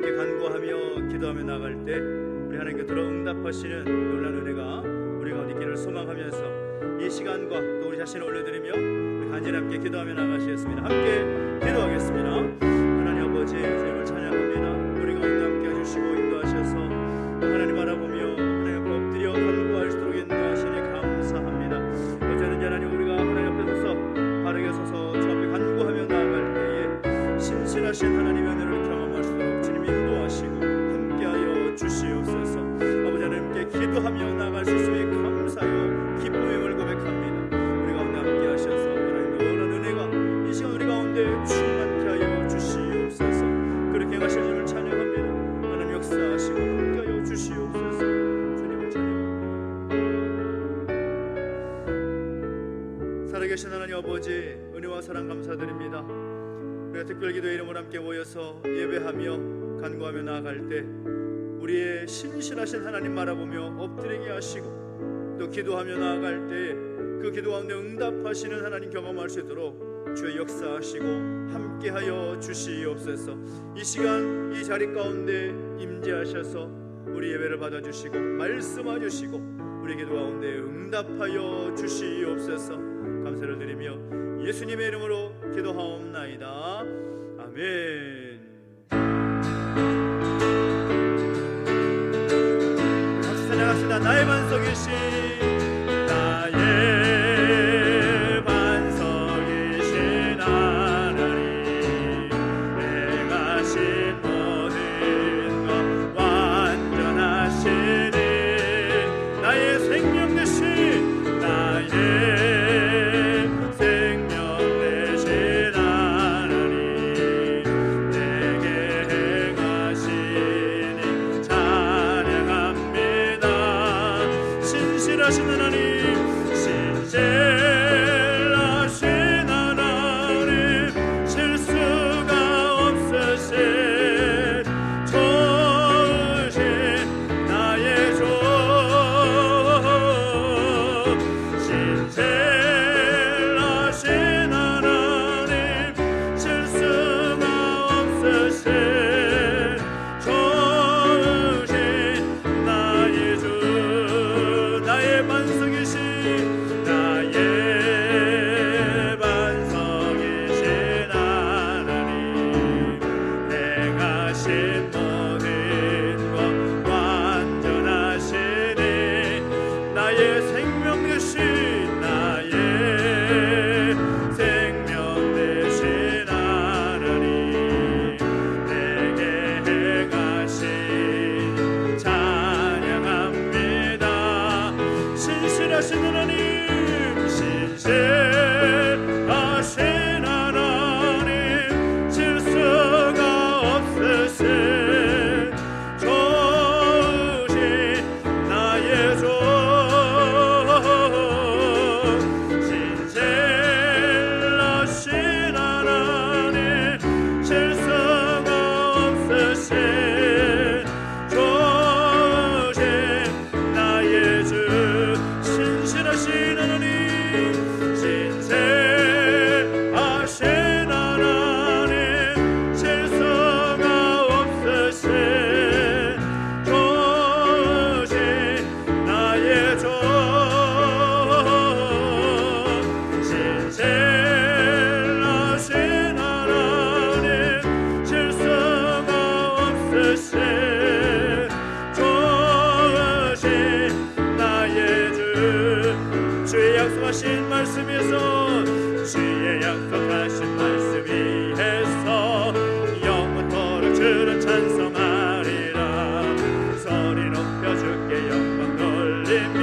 함께 간구하며 기도하며 나갈 때 우리 하나님 곁으로 응답하시는 놀라운 은혜가 우리 가운데 있기를 소망하면서 이 시간과 또 우리 자신을 올려드리며 우리 간절히 함께 기도하며 나가시겠습니다. 함께 기도하겠습니다. 하나님 아버지, 주님을 찬양합니다. 우리 가운데 함께 해주시고 인도하셔서 하나님 바라보며 하나님 앞에 엎드려 간구할 수 있도록 인도하시니 감사합니다. 어제는 하나님 우리가 하나님 앞에 서서 바르게 서서 주 앞에 간구하며 나아갈 때에 신실하신 하나님의 은혜를 경험할 수 있도록 주님 인도하시고 함께하여 주시옵소서. 아버지 하나님께 기도하며 나아갈 수 있음에 감사하여 기쁨을 고백합니다. 우리 가운데 함께 하셔서 하나님의 놀라운 은혜가 이 시간 우리 가운데 충만케 하여 주시옵소서. 그렇게 행하실 주님을 찬양합니다. 하나님 역사하시고 함께하여 주시옵소서. 주님을 찬양합니다. 살아계신 하나님 아버지, 은혜와 사랑 감사드립니다. 우리가 특별기도의 이름으로 함께 모여서 예배하며 간구하며 나아갈 때 우리의 신실하신 하나님 바라보며 엎드리게 하시고 또 기도하며 나아갈 때 그 기도 가운데 응답하시는 하나님 경험할 수 있도록 주의 역사하시고 함께하여 주시옵소서. 이 시간 이 자리 가운데 임재하셔서 우리 예배를 받아주시고 말씀하주시고 우리 기도 가운데 응답하여 주시옵소서. 감사를 드리며 예수님의 이름으로 기도하옵나이다. 아멘. 같이 찬양합시다. 나의 반석이신 나의 반석이신 하나님, 행하신 모든 것 완전하시니 나의 생명 되신 나의 약속하신 말씀 위에서 주의 약속하신 말씀 위에서 영원토록 주를 찬송하리라. 소리 높여 주께 영광 돌리며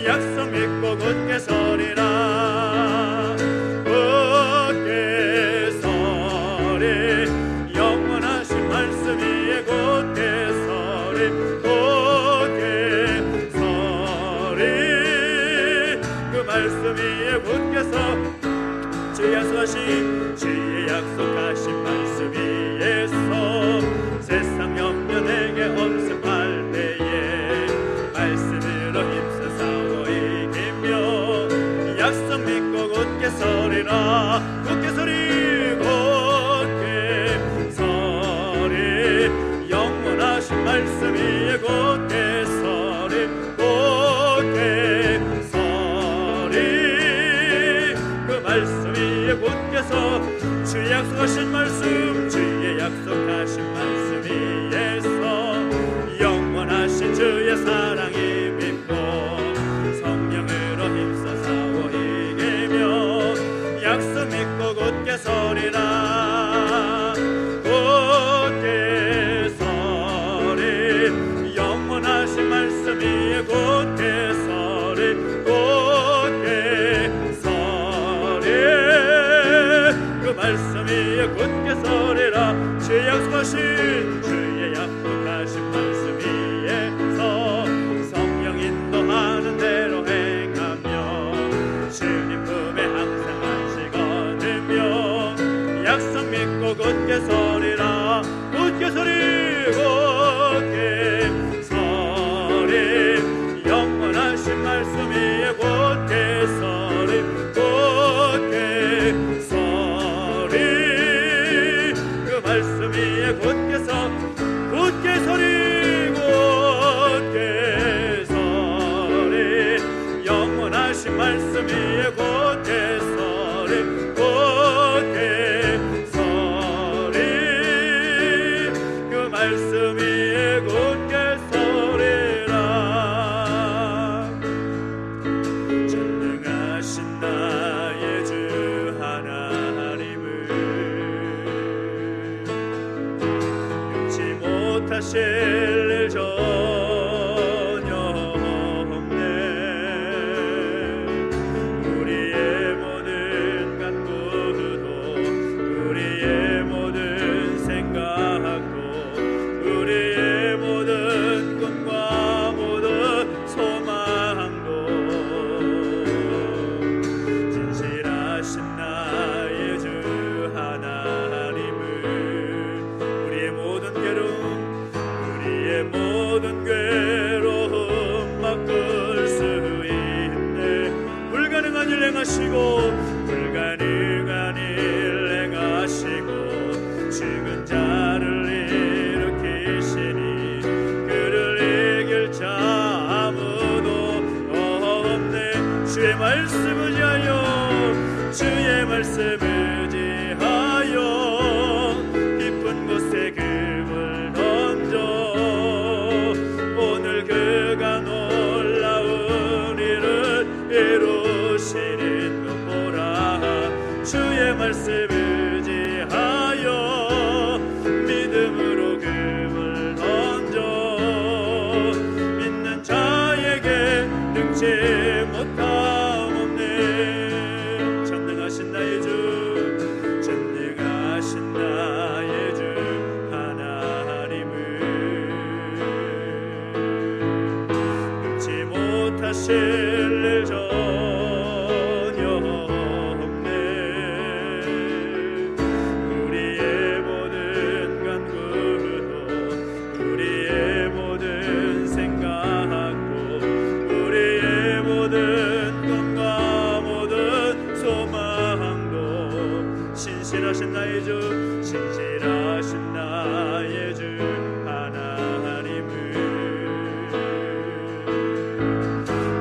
약속 믿고 굳게 서리라. 굳게 서리 영원하신 말씀 위에 굳게 서리. 말씀 위에 굳게 서 주의 약속하신 말씀 위에서 세상 염려 내게 엄습할 때에 말씀으로 힘써 싸워 이기며 약속 믿고 굳게 서리라. 굳게 서리 굳게 서리 곧게 소리 곧게 소리 영원하신 말씀 위에 곧게 소리 곧게 소리 그 말씀 위에 곧게 소리 곧게 소리 영원하신 말씀 위에 곧게 소리 곧게 소리 그 말씀 위에 곧게 소리라. 전능하신 나의 주 하나님을 잊지 못하실 일 전혀 없네. 우리의 모든 간구도 우리의 모든 생각도 우리의 모든 꿈과 모든 소망도 진실하신 나의 주 하나님을 우리의 모든 괴로움 바꿀 수 있네. 불가능한 일 행하시고 불가능한 일 행하시고 죽은 자를 일으키시니 그를 이길 자 아무도 없네. 주의 말씀 의지하여 주의 말씀 의지하여 깊은 곳에 금을 던져 오늘 그가 놀라운 일을 이루시는 것 보라. 주의 말씀 의지하여 믿음으로 금을 던져 믿는 자에게 능치 못함 없네. 전능하신 나의 주 전능하신 나의 주 하나님을 잊지 못하실 일 전혀 없네. 우리의 모든 간구도 우리의 모든 생각도 우리의 모든 꿈과 모든 소망도 신실하신 나의 주 신실하신 나의 주 하나님을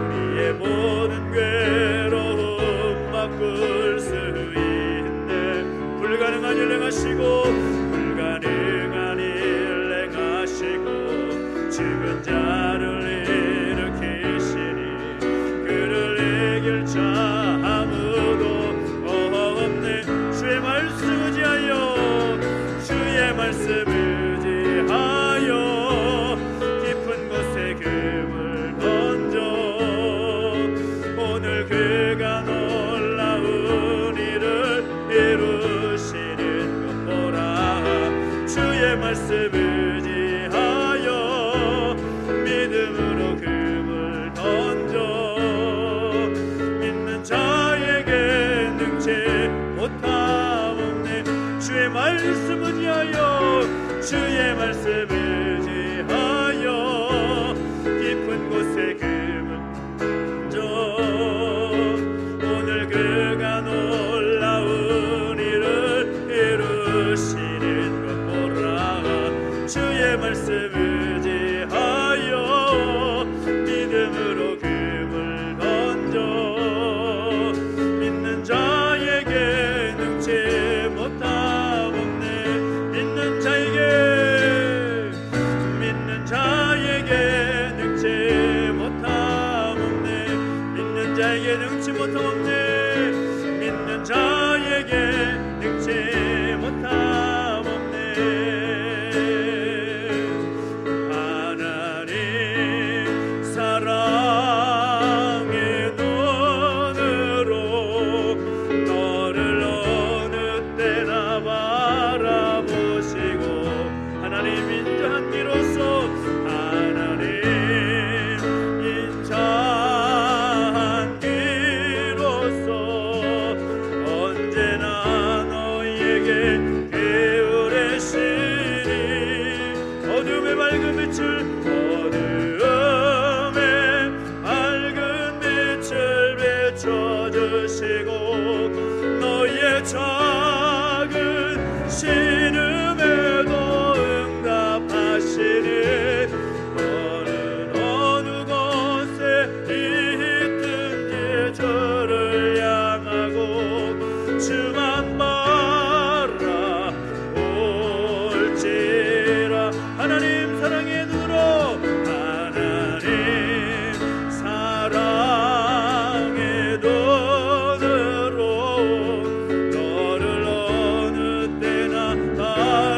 우리의 모든 괴로움 바꿀 수 있네. 불가능한 일 행하시고 불가능한 일 행하시고 죽은 자를 일으키시니 그를 이길 자 아무도 없네. 주의 말씀 의지하여 주의 말씀 의지하여 깊은 곳에 금을 던져 오늘 그가 놀라운 일을 이루시는 것 보라. 주의 말씀 의지하여 믿음으로 금을 던져 믿는 자에게 능치 못함 없네. 주의 말씀 의지하여 주의 말씀 의지하여 깊은 곳에 금을 던져 오늘 그가 놀라운 일을 이루시는 것 보라. 주의 말씀 의지하여 믿음으로 금을 던져 믿는 자에게 능치 못함 없네. 믿는 자에게 능치 못함 없네. 믿는 자에게 능치 못함 없네. 믿는 자에게 능치 못함 없네. 하나님 사랑의 눈으로 너를 어느 때나 바라보시고 하나님 인자한 기로서 하나님 인자한 기로서 언제나 너희에게 게으르시니 어둠의 밝은 빛을 비춰주시고 너희의 작은 신음에도 응답하시니 너는 어느 곳에 있든지 주를 향하고 주만 바라볼지라. 하나님 사랑의 눈으로, 하나님 사랑의 눈으로 너를 어느 때나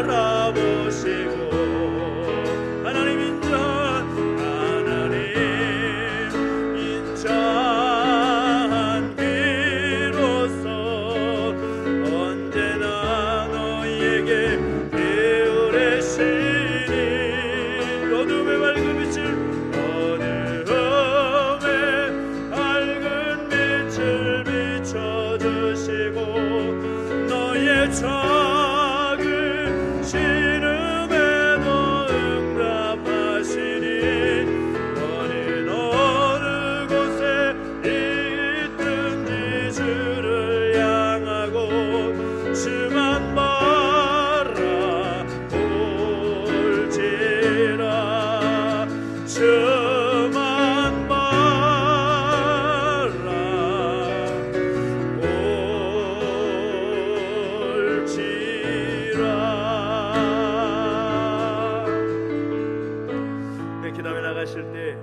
바라보시고 하나님 인자한 비로소 언제나 너희에게 베우레시니 어둠의 밝은 빛을 비춰주시고 너희의 작은 신음에도 응답하시니 너는 어느 곳에 있든지 주를 향하고 주만 바라볼지라. 주만 기도하며 나가실 때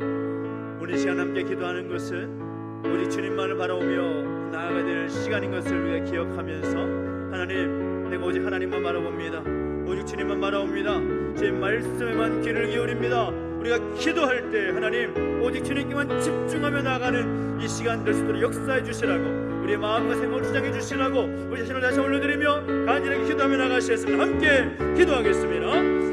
우리 시간 함께 기도하는 것은 오직 주님만을 바라보며 나아가야 될 시간인 것을 우리가 기억하면서 하나님, 내가 오직 하나님만 바라봅니다. 오직 주님만 바라봅니다. 제 말씀에만 귀를 기울입니다. 우리가 기도할 때 하나님 오직 주님께만 집중하며 나가는 이 시간 될 수 있도록 역사해 주시라고, 우리의 마음과 생각을 주장해 주시라고 우리 자신을 다시 올려드리며 간절하게 기도하며 나가시겠습니다. 함께 기도하겠습니다.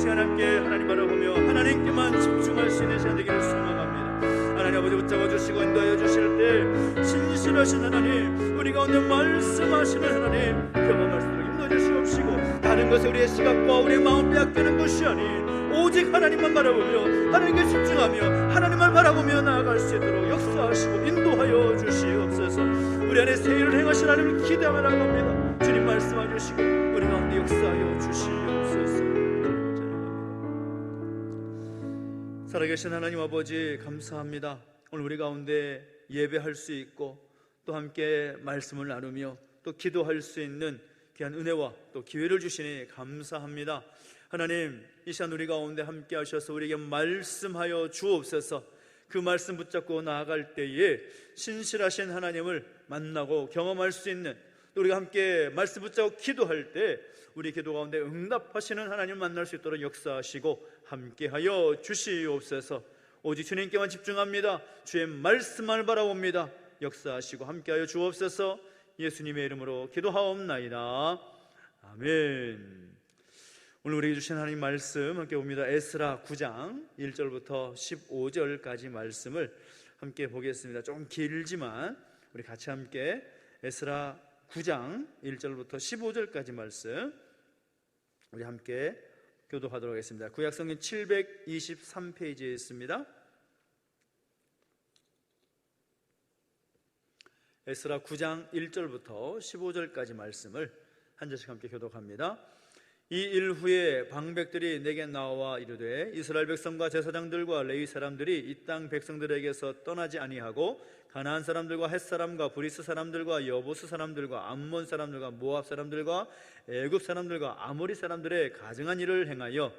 시간 함께 하나님 바라보며 하나님께만 집중할 수 있는 시간 되기를 소망합니다. 하나님 아버지 붙잡아 주시고 인도하여 주실 때 신실하신 하나님, 우리 가운데 말씀하시는 하나님 경험할 수 있도록 인도해 주시옵시고 다른 것에 우리의 시각과 우리의 마음 빼앗기는 것이 아닌 오직 하나님만 바라보며 하나님께 집중하며 하나님만 바라보며 나아갈 수 있도록 역사하시고 인도하여 주시옵소서. 우리 안에 새 일을 행하신 하나님을 기대하며 나갑니다. 주님 말씀하여 주시고 우리 가운데 역사하여 주시옵소서. 살아계신 하나님 아버지 감사합니다. 오늘 우리 가운데 예배할 수 있고 또 함께 말씀을 나누며 또 기도할 수 있는 귀한 은혜와 또 기회를 주시니 감사합니다. 하나님, 이 시간 우리 가운데 함께 하셔서 우리에게 말씀하여 주옵소서. 그 말씀 붙잡고 나아갈 때에 신실하신 하나님을 만나고 경험할 수 있는, 또 우리가 함께 말씀 붙잡고 기도할 때 우리 기도 가운데 응답하시는 하나님을 만날 수 있도록 역사하시고 함께하여 주시옵소서. 오직 주님께만 집중합니다. 주의 말씀만을 바라봅니다. 역사하시고 함께하여 주옵소서. 예수님의 이름으로 기도하옵나이다. 아멘. 오늘 우리에게 주신 하나님 말씀 함께 봅니다. 에스라 9장 1절부터 15절까지 말씀을 함께 보겠습니다. 좀 길지만 우리 같이 함께 에스라 9장 1절부터 15절까지 말씀 우리 함께 교도하도록 하겠습니다. 구약성경 723페이지에 있습니다. 에스라 9장 1절부터 15절까지 말씀을 한 절씩 함께 교독합니다. 이 일 후에 방백들이 내게 나와 이르되 이스라엘 백성과 제사장들과 레위 사람들이 이 땅 백성들에게서 떠나지 아니하고 가나안 사람들과 헷 사람과 브리스 사람들과 여보스 사람들과 암몬 사람들과 모압 사람들과 애굽 사람들과 아모리 사람들의 가증한 일을 행하여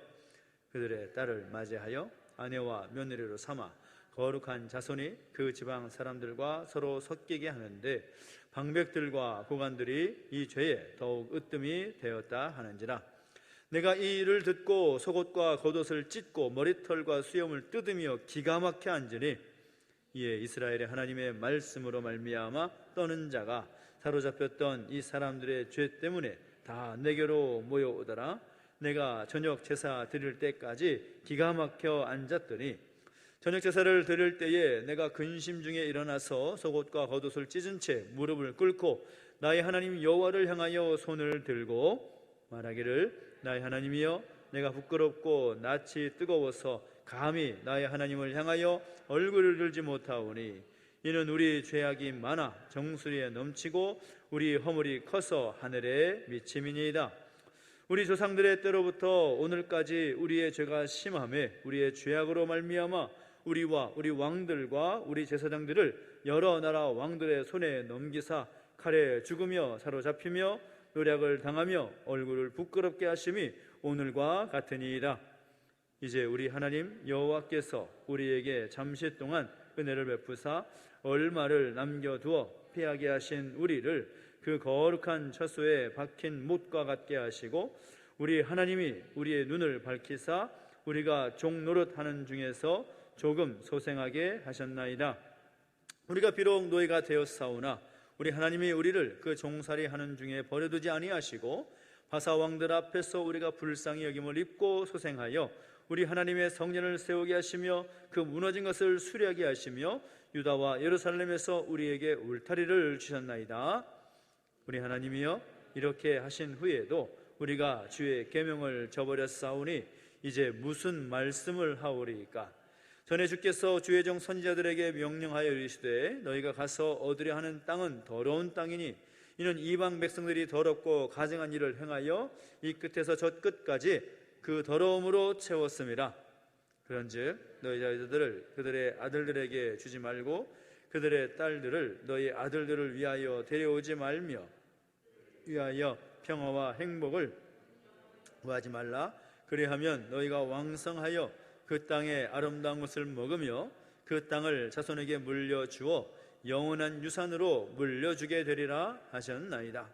그들의 딸을 맞이하여 아내와 며느리로 삼아 거룩한 자손이 그 지방 사람들과 서로 섞이게 하는데 방백들과 고관들이 이 죄에 더욱 으뜸이 되었다 하는지라. 내가 이 일을 듣고 속옷과 겉옷을 찢고 머리털과 수염을 뜯으며 기가 막혀 앉으니 이에 이스라엘의 하나님의 말씀으로 말미암아 떠는 자가 사로잡혔던 이 사람들의 죄 때문에 다 내게로 모여오더라. 내가 저녁 제사 드릴 때까지 기가 막혀 앉았더니 저녁 제사를 드릴 때에 내가 근심 중에 일어나서 속옷과 겉옷을 찢은 채 무릎을 꿇고 나의 하나님 여호와를 향하여 손을 들고 말하기를 나의 하나님이여 내가 부끄럽고 낯이 뜨거워서 감히 나의 하나님을 향하여 얼굴을 들지 못하오니 이는 우리 죄악이 많아 정수리에 넘치고 우리 허물이 커서 하늘에 미침이니이다. 우리 조상들의 때로부터 오늘까지 우리의 죄가 심하매 우리의 죄악으로 말미암아 우리와 우리 왕들과 우리 제사장들을 여러 나라 왕들의 손에 넘기사 칼에 죽으며 사로잡히며 노략을 당하며 얼굴을 부끄럽게 하심이 오늘과 같으니이다. 이제 우리 하나님 여호와께서 우리에게 잠시 동안 은혜를 베푸사 얼마를 남겨두어 피하게 하신 우리를 그 거룩한 처소에 박힌 못과 같게 하시고 우리 하나님이 우리의 눈을 밝히사 우리가 종 노릇하는 중에서 조금 소생하게 하셨나이다. 우리가 비록 노예가 되었사오나 우리 하나님이 우리를 그 종살이 하는 중에 버려두지 아니하시고 바사왕들 앞에서 우리가 불쌍히 여김을 입고 소생하여 우리 하나님의 성전을 세우게 하시며 그 무너진 것을 수리하게 하시며 유다와 예루살렘에서 우리에게 울타리를 주셨나이다. 우리 하나님이여 이렇게 하신 후에도 우리가 주의 계명을 저버렸사오니 이제 무슨 말씀을 하오리이까? 전에 주께서 주의 종 선지자들에게 명령하여 이르시되 너희가 가서 얻으려 하는 땅은 더러운 땅이니 이는 이방 백성들이 더럽고 가증한 일을 행하여 이 끝에서 저 끝까지 그 더러움으로 채웠음이라. 그런즉 너희 자녀들을 그들의 아들들에게 주지 말고 그들의 딸들을 너희 아들들을 위하여 데려오지 말며 위하여 평화와 행복을 구하지 말라. 그리하면 너희가 왕성하여 그 땅의 아름다운 것을 먹으며 그 땅을 자손에게 물려주어 영원한 유산으로 물려주게 되리라 하셨나이다.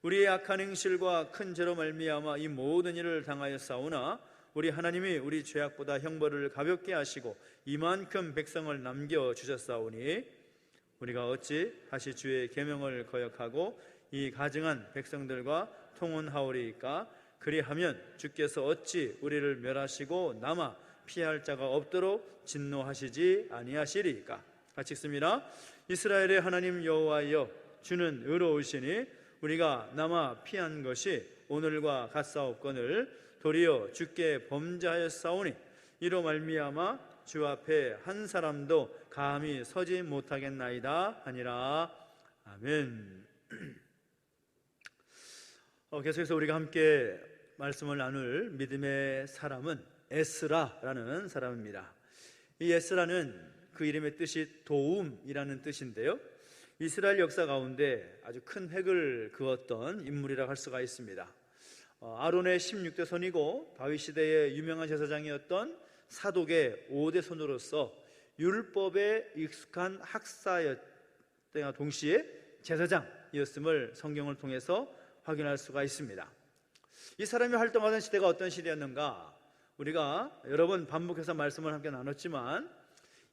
우리의 악한 행실과 큰 죄로 말미암아 이 모든 일을 당하였사오나 우리 하나님이 우리 죄악보다 형벌을 가볍게 하시고 이만큼 백성을 남겨주셨사오니 우리가 어찌 다시 주의 계명을 거역하고 이 가증한 백성들과 통혼하오리이까? 그리하면 주께서 어찌 우리를 멸하시고 남아 피할 자가 없도록 진노하시지 아니하시리이까? 같이 읽습니다. 이스라엘의 하나님 여호와여 주는 의로우시니 우리가 남아 피한 것이 오늘과 같사옵거늘 도리어 주께 범죄하였사오니 이로 말미암아 주 앞에 한 사람도 감히 서지 못하겠나이다 하니라. 아멘. 계속해서 우리가 함께 말씀을 나눌 믿음의 사람은 에스라라는 사람입니다. 이 에스라는 그 이름의 뜻이 도움이라는 뜻인데요, 이스라엘 역사 가운데 아주 큰 획을 그었던 인물이라고 할 수가 있습니다. 아론의 16대 손이고 다윗 시대의 유명한 제사장이었던 사독의 5대 손으로서 율법에 익숙한 학사였던 동시에 제사장이었음을 성경을 통해서 확인할 수가 있습니다. 이 사람이 활동하던 시대가 어떤 시대였는가? 우리가 여러 번 반복해서 말씀을 함께 나눴지만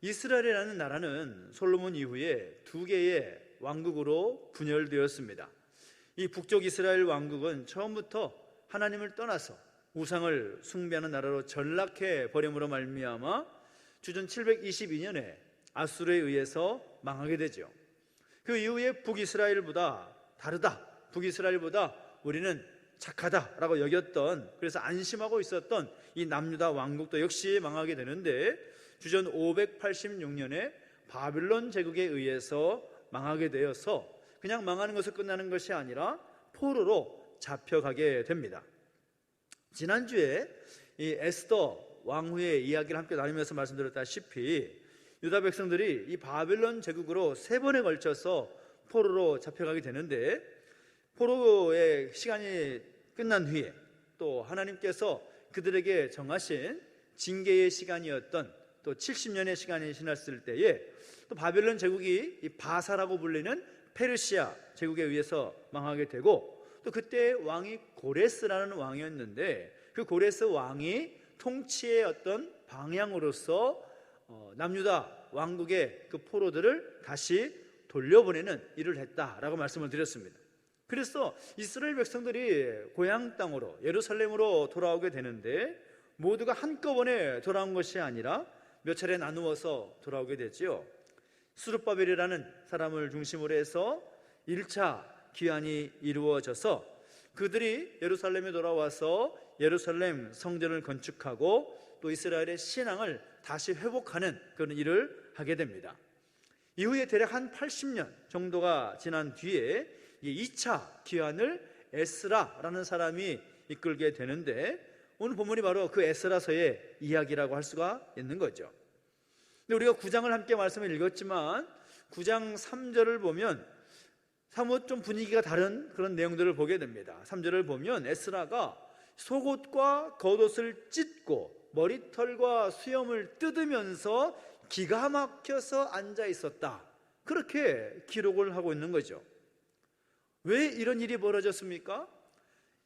이스라엘이라는 나라는 솔로몬 이후에 2개의 왕국으로 분열되었습니다. 이 북쪽 이스라엘 왕국은 처음부터 하나님을 떠나서 우상을 숭배하는 나라로 전락해 버림으로 말미암아 주전 722년에 아수르에 의해서 망하게 되죠. 그 이후에 북이스라엘보다 다르다, 북이스라엘보다 우리는 착하다라고 여겼던, 그래서 안심하고 있었던 이 남유다 왕국도 역시 망하게 되는데 주전 586년에 바빌론 제국에 의해서 망하게 되어서 그냥 망하는 것을 끝나는 것이 아니라 포로로 잡혀가게 됩니다. 지난주에 이 에스더 왕후의 이야기를 함께 나누면서 말씀드렸다시피 유다 백성들이 이 바빌론 제국으로 3번에 걸쳐서 포로로 잡혀가게 되는데, 포로의 시간이 끝난 후에 또 하나님께서 그들에게 정하신 징계의 시간이었던 또 70년의 시간이 지났을 때에 또 바빌론 제국이 이 바사라고 불리는 페르시아 제국에 의해서 망하게 되고, 또 그때 왕이 고레스라는 왕이었는데 그 고레스 왕이 통치의 어떤 방향으로서 남유다 왕국의 그 포로들을 다시 돌려보내는 일을 했다라고 말씀을 드렸습니다. 그래서 이스라엘 백성들이 고향 땅으로 예루살렘으로 돌아오게 되는데 모두가 한꺼번에 돌아온 것이 아니라 몇 차례 나누어서 돌아오게 되지요. 스룹바벨이라는 사람을 중심으로 해서 1차 귀환이 이루어져서 그들이 예루살렘에 돌아와서 예루살렘 성전을 건축하고 또 이스라엘의 신앙을 다시 회복하는 그런 일을 하게 됩니다. 이후에 대략 한 80년 정도가 지난 뒤에 이 2차 귀환을 에스라라는 사람이 이끌게 되는데, 오늘 본문이 바로 그 에스라서의 이야기라고 할 수가 있는 거죠. 근데 우리가 9장을 함께 말씀을 읽었지만 9장 3절을 보면 사뭇 좀 분위기가 다른 그런 내용들을 보게 됩니다. 3절을 보면 에스라가 속옷과 겉옷을 찢고 머리털과 수염을 뜯으면서 기가 막혀서 앉아 있었다, 그렇게 기록을 하고 있는 거죠. 왜 이런 일이 벌어졌습니까?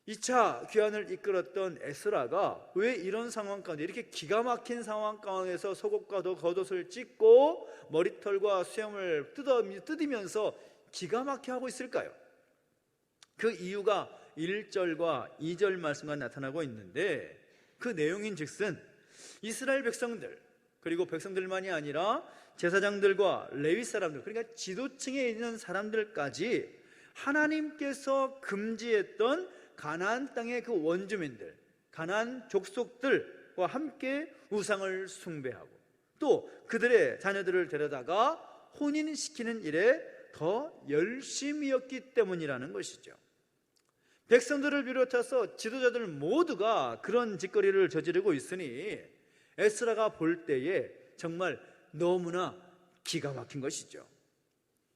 2차 귀환을 이끌었던 에스라가 왜 이런 상황 가운데, 이렇게 기가 막힌 상황 가운데서 속옷과 겉옷을 찢고 머리털과 수염을 뜯으면서 기가 막혀 하고 있을까요? 그 이유가 1절과 2절 말씀과 나타나고 있는데, 그 내용인 즉슨 이스라엘 백성들, 그리고 백성들만이 아니라 제사장들과 레위 사람들, 그러니까 지도층에 있는 사람들까지 하나님께서 금지했던 가나안 땅의 그 원주민들, 가나안 족속들과 함께 우상을 숭배하고 또 그들의 자녀들을 데려다가 혼인시키는 일에 더 열심이었기 때문이라는 것이죠. 백성들을 비롯해서 지도자들 모두가 그런 짓거리를 저지르고 있으니 에스라가 볼 때에 정말 너무나 기가 막힌 것이죠.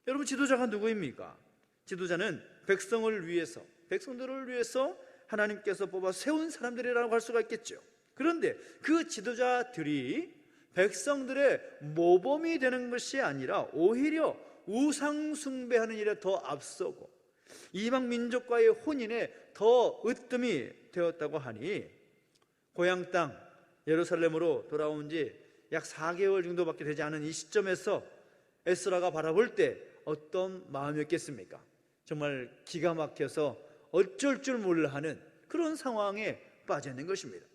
여러분, 지도자가 누구입니까? 지도자는 백성을 위해서, 백성들을 위해서 하나님께서 뽑아 세운 사람들이라고 할 수가 있겠죠. 그런데 그 지도자들이 백성들의 모범이 되는 것이 아니라 오히려 우상 숭배하는 일에 더 앞서고 이방 민족과의 혼인에 더 으뜸이 되었다고 하니, 고향 땅 예루살렘으로 돌아온 지 약 4개월 정도밖에 되지 않은 이 시점에서 에스라가 바라볼 때 어떤 마음이었겠습니까? 정말 기가 막혀서 어쩔 줄 몰라 하는 그런 상황에 빠져 있는 것입니다.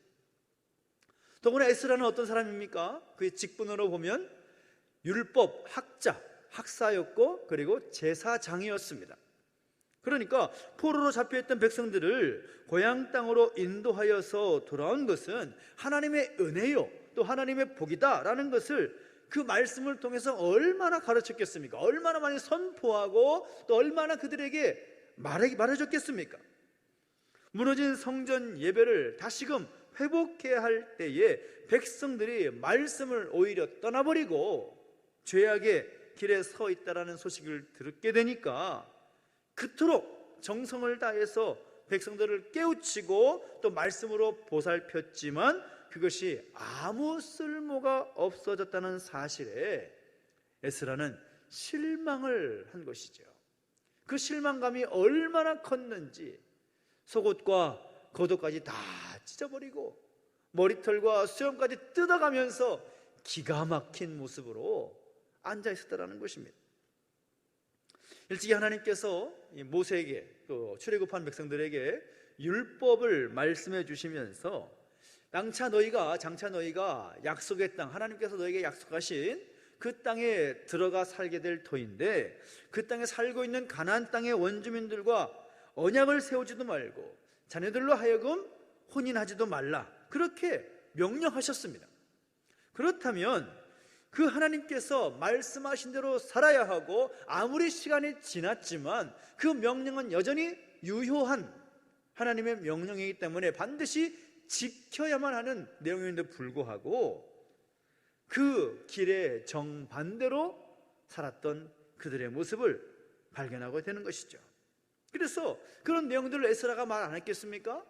더구나 에스라는 어떤 사람입니까? 그의 직분으로 보면 율법 학자, 학사였고 그리고 제사장이었습니다. 그러니까 포로로 잡혀있던 백성들을 고향 땅으로 인도하여서 돌아온 것은 하나님의 은혜요, 또 하나님의 복이다 라는 것을 그 말씀을 통해서 얼마나 가르쳤겠습니까? 얼마나 많이 선포하고 또 얼마나 그들에게 말해줬겠습니까? 무너진 성전 예배를 다시금 회복해야 할 때에 백성들이 말씀을 오히려 떠나버리고 죄악의 길에 서 있다라는 소식을 듣게 되니까 그토록 정성을 다해서 백성들을 깨우치고 또 말씀으로 보살폈지만 그것이 아무 쓸모가 없어졌다는 사실에 에스라는 실망을 한 것이죠. 그 실망감이 얼마나 컸는지 속옷과 겉옷까지 다 찢어버리고 머리털과 수염까지 뜯어가면서 기가 막힌 모습으로 앉아 있었다는 것입니다. 일찍이 하나님께서 모세에게 또 출애굽한 백성들에게 율법을 말씀해 주시면서 장차 너희가 약속의 땅, 하나님께서 너에게 약속하신 그 땅에 들어가 살게 될 터인데 그 땅에 살고 있는 가나안 땅의 원주민들과 언약을 세우지도 말고 자녀들로 하여금 혼인하지도 말라, 그렇게 명령하셨습니다. 그렇다면 그 하나님께서 말씀하신 대로 살아야 하고 아무리 시간이 지났지만 그 명령은 여전히 유효한 하나님의 명령이기 때문에 반드시 지켜야만 하는 내용인데 불구하고 그 길의 정반대로 살았던 그들의 모습을 발견하게 되는 것이죠. 그래서 그런 내용들을 에스라가 말 안 했겠습니까?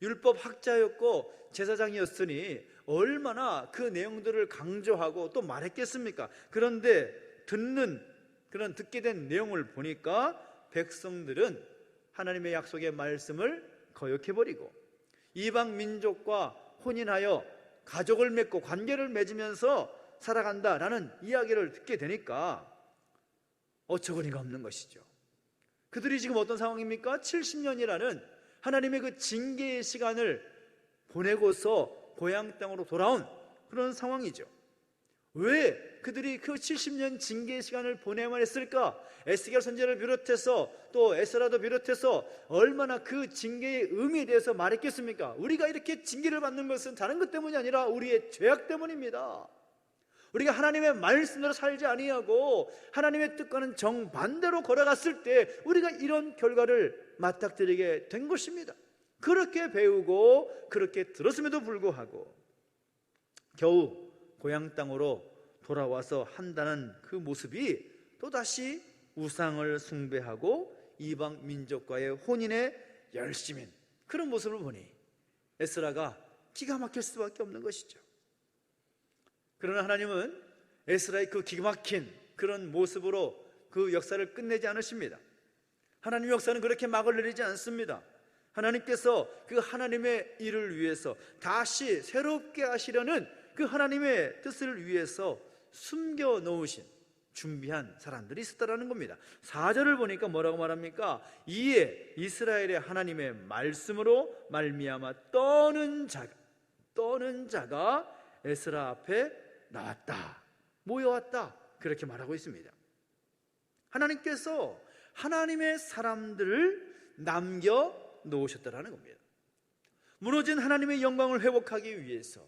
율법 학자였고 제사장이었으니 얼마나 그 내용들을 강조하고 또 말했겠습니까? 그런데 듣게 된 내용을 보니까 백성들은 하나님의 약속의 말씀을 거역해버리고 이방 민족과 혼인하여 가족을 맺고 관계를 맺으면서 살아간다라는 이야기를 듣게 되니까 어처구니가 없는 것이죠. 그들이 지금 어떤 상황입니까? 70년이라는 하나님의 그 징계의 시간을 보내고서 고향 땅으로 돌아온 그런 상황이죠. 왜 그들이 그 70년 징계의 시간을 보내야만 했을까? 에스겔 선지자를 비롯해서 또 에스라도 비롯해서 얼마나 그 징계의 의미에 대해서 말했겠습니까? 우리가 이렇게 징계를 받는 것은 다른 것 때문이 아니라 우리의 죄악 때문입니다. 우리가 하나님의 말씀대로 살지 아니하고 하나님의 뜻과는 정반대로 걸어갔을 때 우리가 이런 결과를 맞닥뜨리게 된 것입니다. 그렇게 배우고 그렇게 들었음에도 불구하고 겨우 고향 땅으로 돌아와서 한다는 그 모습이 또다시 우상을 숭배하고 이방 민족과의 혼인에 열심인 그런 모습을 보니 에스라가 기가 막힐 수밖에 없는 것이죠. 그러나 하나님은 에스라의 그 기가 막힌 그런 모습으로 그 역사를 끝내지 않으십니다. 하나님의 역사는 그렇게 막을 내리지 않습니다. 하나님께서 그 하나님의 일을 위해서 다시 새롭게 하시려는 그 하나님의 뜻을 위해서 숨겨 놓으신 준비한 사람들이 있었다라는 겁니다. 4절을 보니까 뭐라고 말합니까? 이에 이스라엘의 하나님의 말씀으로 말미암아 떠는 자가 에스라 앞에 나왔다, 모여왔다, 그렇게 말하고 있습니다. 하나님께서 하나님의 사람들을 남겨 놓으셨다라는 겁니다. 무너진 하나님의 영광을 회복하기 위해서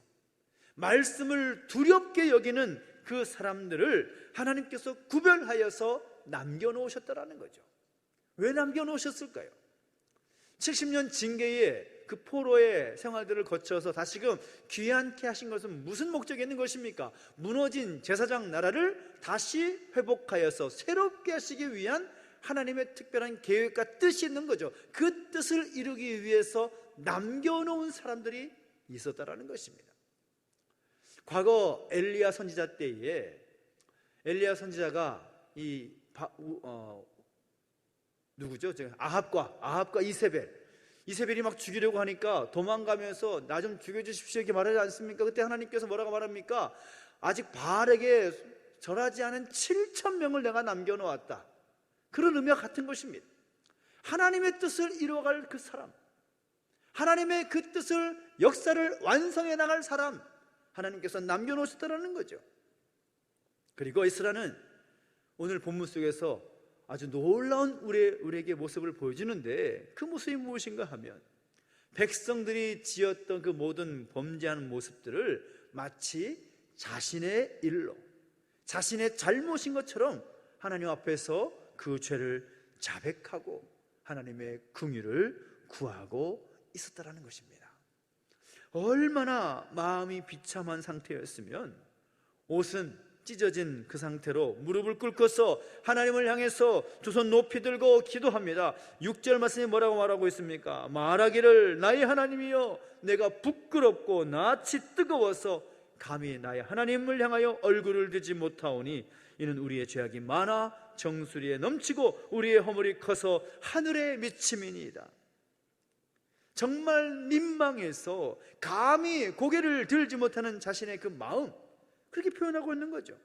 말씀을 두렵게 여기는 그 사람들을 하나님께서 구별하여서 남겨놓으셨다라는 거죠. 왜 남겨놓으셨을까요? 70년 징계의 그 포로의 생활들을 거쳐서 다시금 귀환케 하신 것은 무슨 목적이 있는 것입니까? 무너진 제사장 나라를 다시 회복하여서 새롭게 하시기 위한 하나님의 특별한 계획과 뜻이 있는 거죠. 그 뜻을 이루기 위해서 남겨놓은 사람들이 있었다라는 것입니다. 과거 엘리야 선지자 때에 엘리야 선지자가 누구죠? 아합과 이세벨이 막 죽이려고 하니까 도망가면서 나 좀 죽여주십시오 이렇게 말하지 않습니까? 그때 하나님께서 뭐라고 말합니까? 아직 바알에게 절하지 않은 7,000명을 내가 남겨놓았다. 그런 의미와 같은 것입니다. 하나님의 뜻을 이루어갈 그 사람, 하나님의 그 뜻을 역사를 완성해 나갈 사람, 하나님께서 남겨놓으셨다는 거죠. 그리고 에스라는 오늘 본문 속에서 아주 놀라운 우리에게 모습을 보여주는데 그 모습이 무엇인가 하면 백성들이 지었던 그 모든 범죄하는 모습들을 마치 자신의 일로, 자신의 잘못인 것처럼 하나님 앞에서 그 죄를 자백하고 하나님의 긍휼을 구하고 있었다는 것입니다. 얼마나 마음이 비참한 상태였으면 옷은 찢어진 그 상태로 무릎을 꿇고서 하나님을 향해서 두 손 높이 들고 기도합니다. 6절 말씀이 뭐라고 말하고 있습니까? 말하기를 나의 하나님이여 내가 부끄럽고 낯이 뜨거워서 감히 나의 하나님을 향하여 얼굴을 들지 못하오니 이는 우리의 죄악이 많아 정수리에 넘치고 우리의 허물이 커서 하늘에 미침이니이다. 정말 민망해서 감히 고개를 들지 못하는 자신의 그 마음, 그렇게 표현하고 있는 거죠.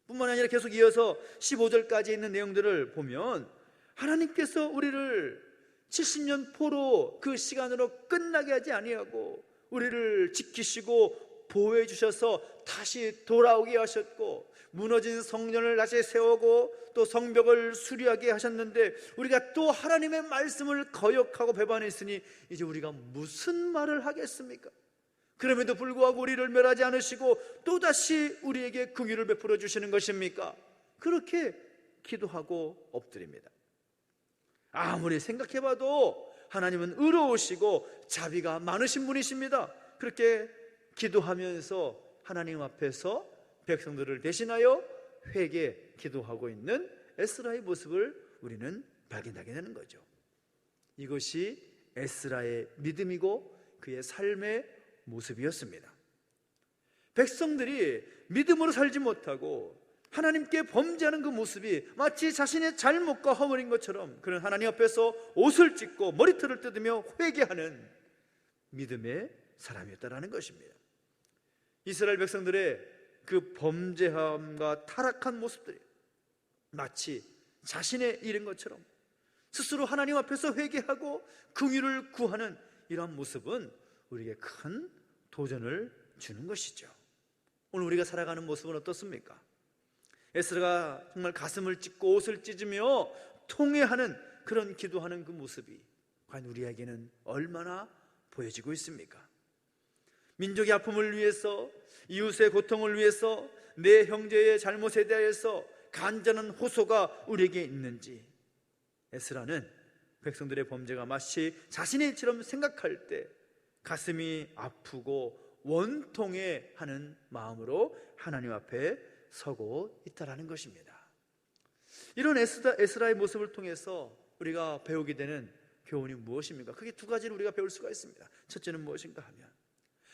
뿐만 아니라 계속 이어서 15절까지 있는 내용들을 보면 하나님께서 우리를 70년 포로 그 시간으로 끝나게 하지 아니하고 우리를 지키시고 보호해 주셔서 다시 돌아오게 하셨고 무너진 성전을 다시 세우고 또 성벽을 수리하게 하셨는데 우리가 또 하나님의 말씀을 거역하고 배반했으니 이제 우리가 무슨 말을 하겠습니까? 그럼에도 불구하고 우리를 멸하지 않으시고 또다시 우리에게 긍휼을 베풀어 주시는 것입니까? 그렇게 기도하고 엎드립니다. 아무리 생각해봐도 하나님은 의로우시고 자비가 많으신 분이십니다. 그렇게 기도하면서 하나님 앞에서 백성들을 대신하여 회개 기도하고 있는 에스라의 모습을 우리는 발견하게 되는 거죠. 이것이 에스라의 믿음이고 그의 삶의 모습이었습니다. 백성들이 믿음으로 살지 못하고 하나님께 범죄하는 그 모습이 마치 자신의 잘못과 허물인 것처럼 그런 하나님 앞에서 옷을 찢고 머리털을 뜯으며 회개하는 믿음의 사람이었다라는 것입니다. 이스라엘 백성들의 그 범죄함과 타락한 모습들이 마치 자신의 일인 것처럼 스스로 하나님 앞에서 회개하고 긍휼을 구하는 이러한 모습은 우리에게 큰 도전을 주는 것이죠. 오늘 우리가 살아가는 모습은 어떻습니까? 에스라가 정말 가슴을 찢고 옷을 찢으며 통회하는 그런 기도하는 그 모습이 과연 우리에게는 얼마나 보여지고 있습니까? 민족의 아픔을 위해서, 이웃의 고통을 위해서, 내 형제의 잘못에 대해서 간절한 호소가 우리에게 있는지, 에스라는 백성들의 범죄가 마치 자신의 일처럼 생각할 때 가슴이 아프고 원통해하는 마음으로 하나님 앞에 서고 있다라는 것입니다. 이런 에스라의 모습을 통해서 우리가 배우게 되는 교훈이 무엇입니까? 크게 두 가지를 우리가 배울 수가 있습니다. 첫째는 무엇인가 하면,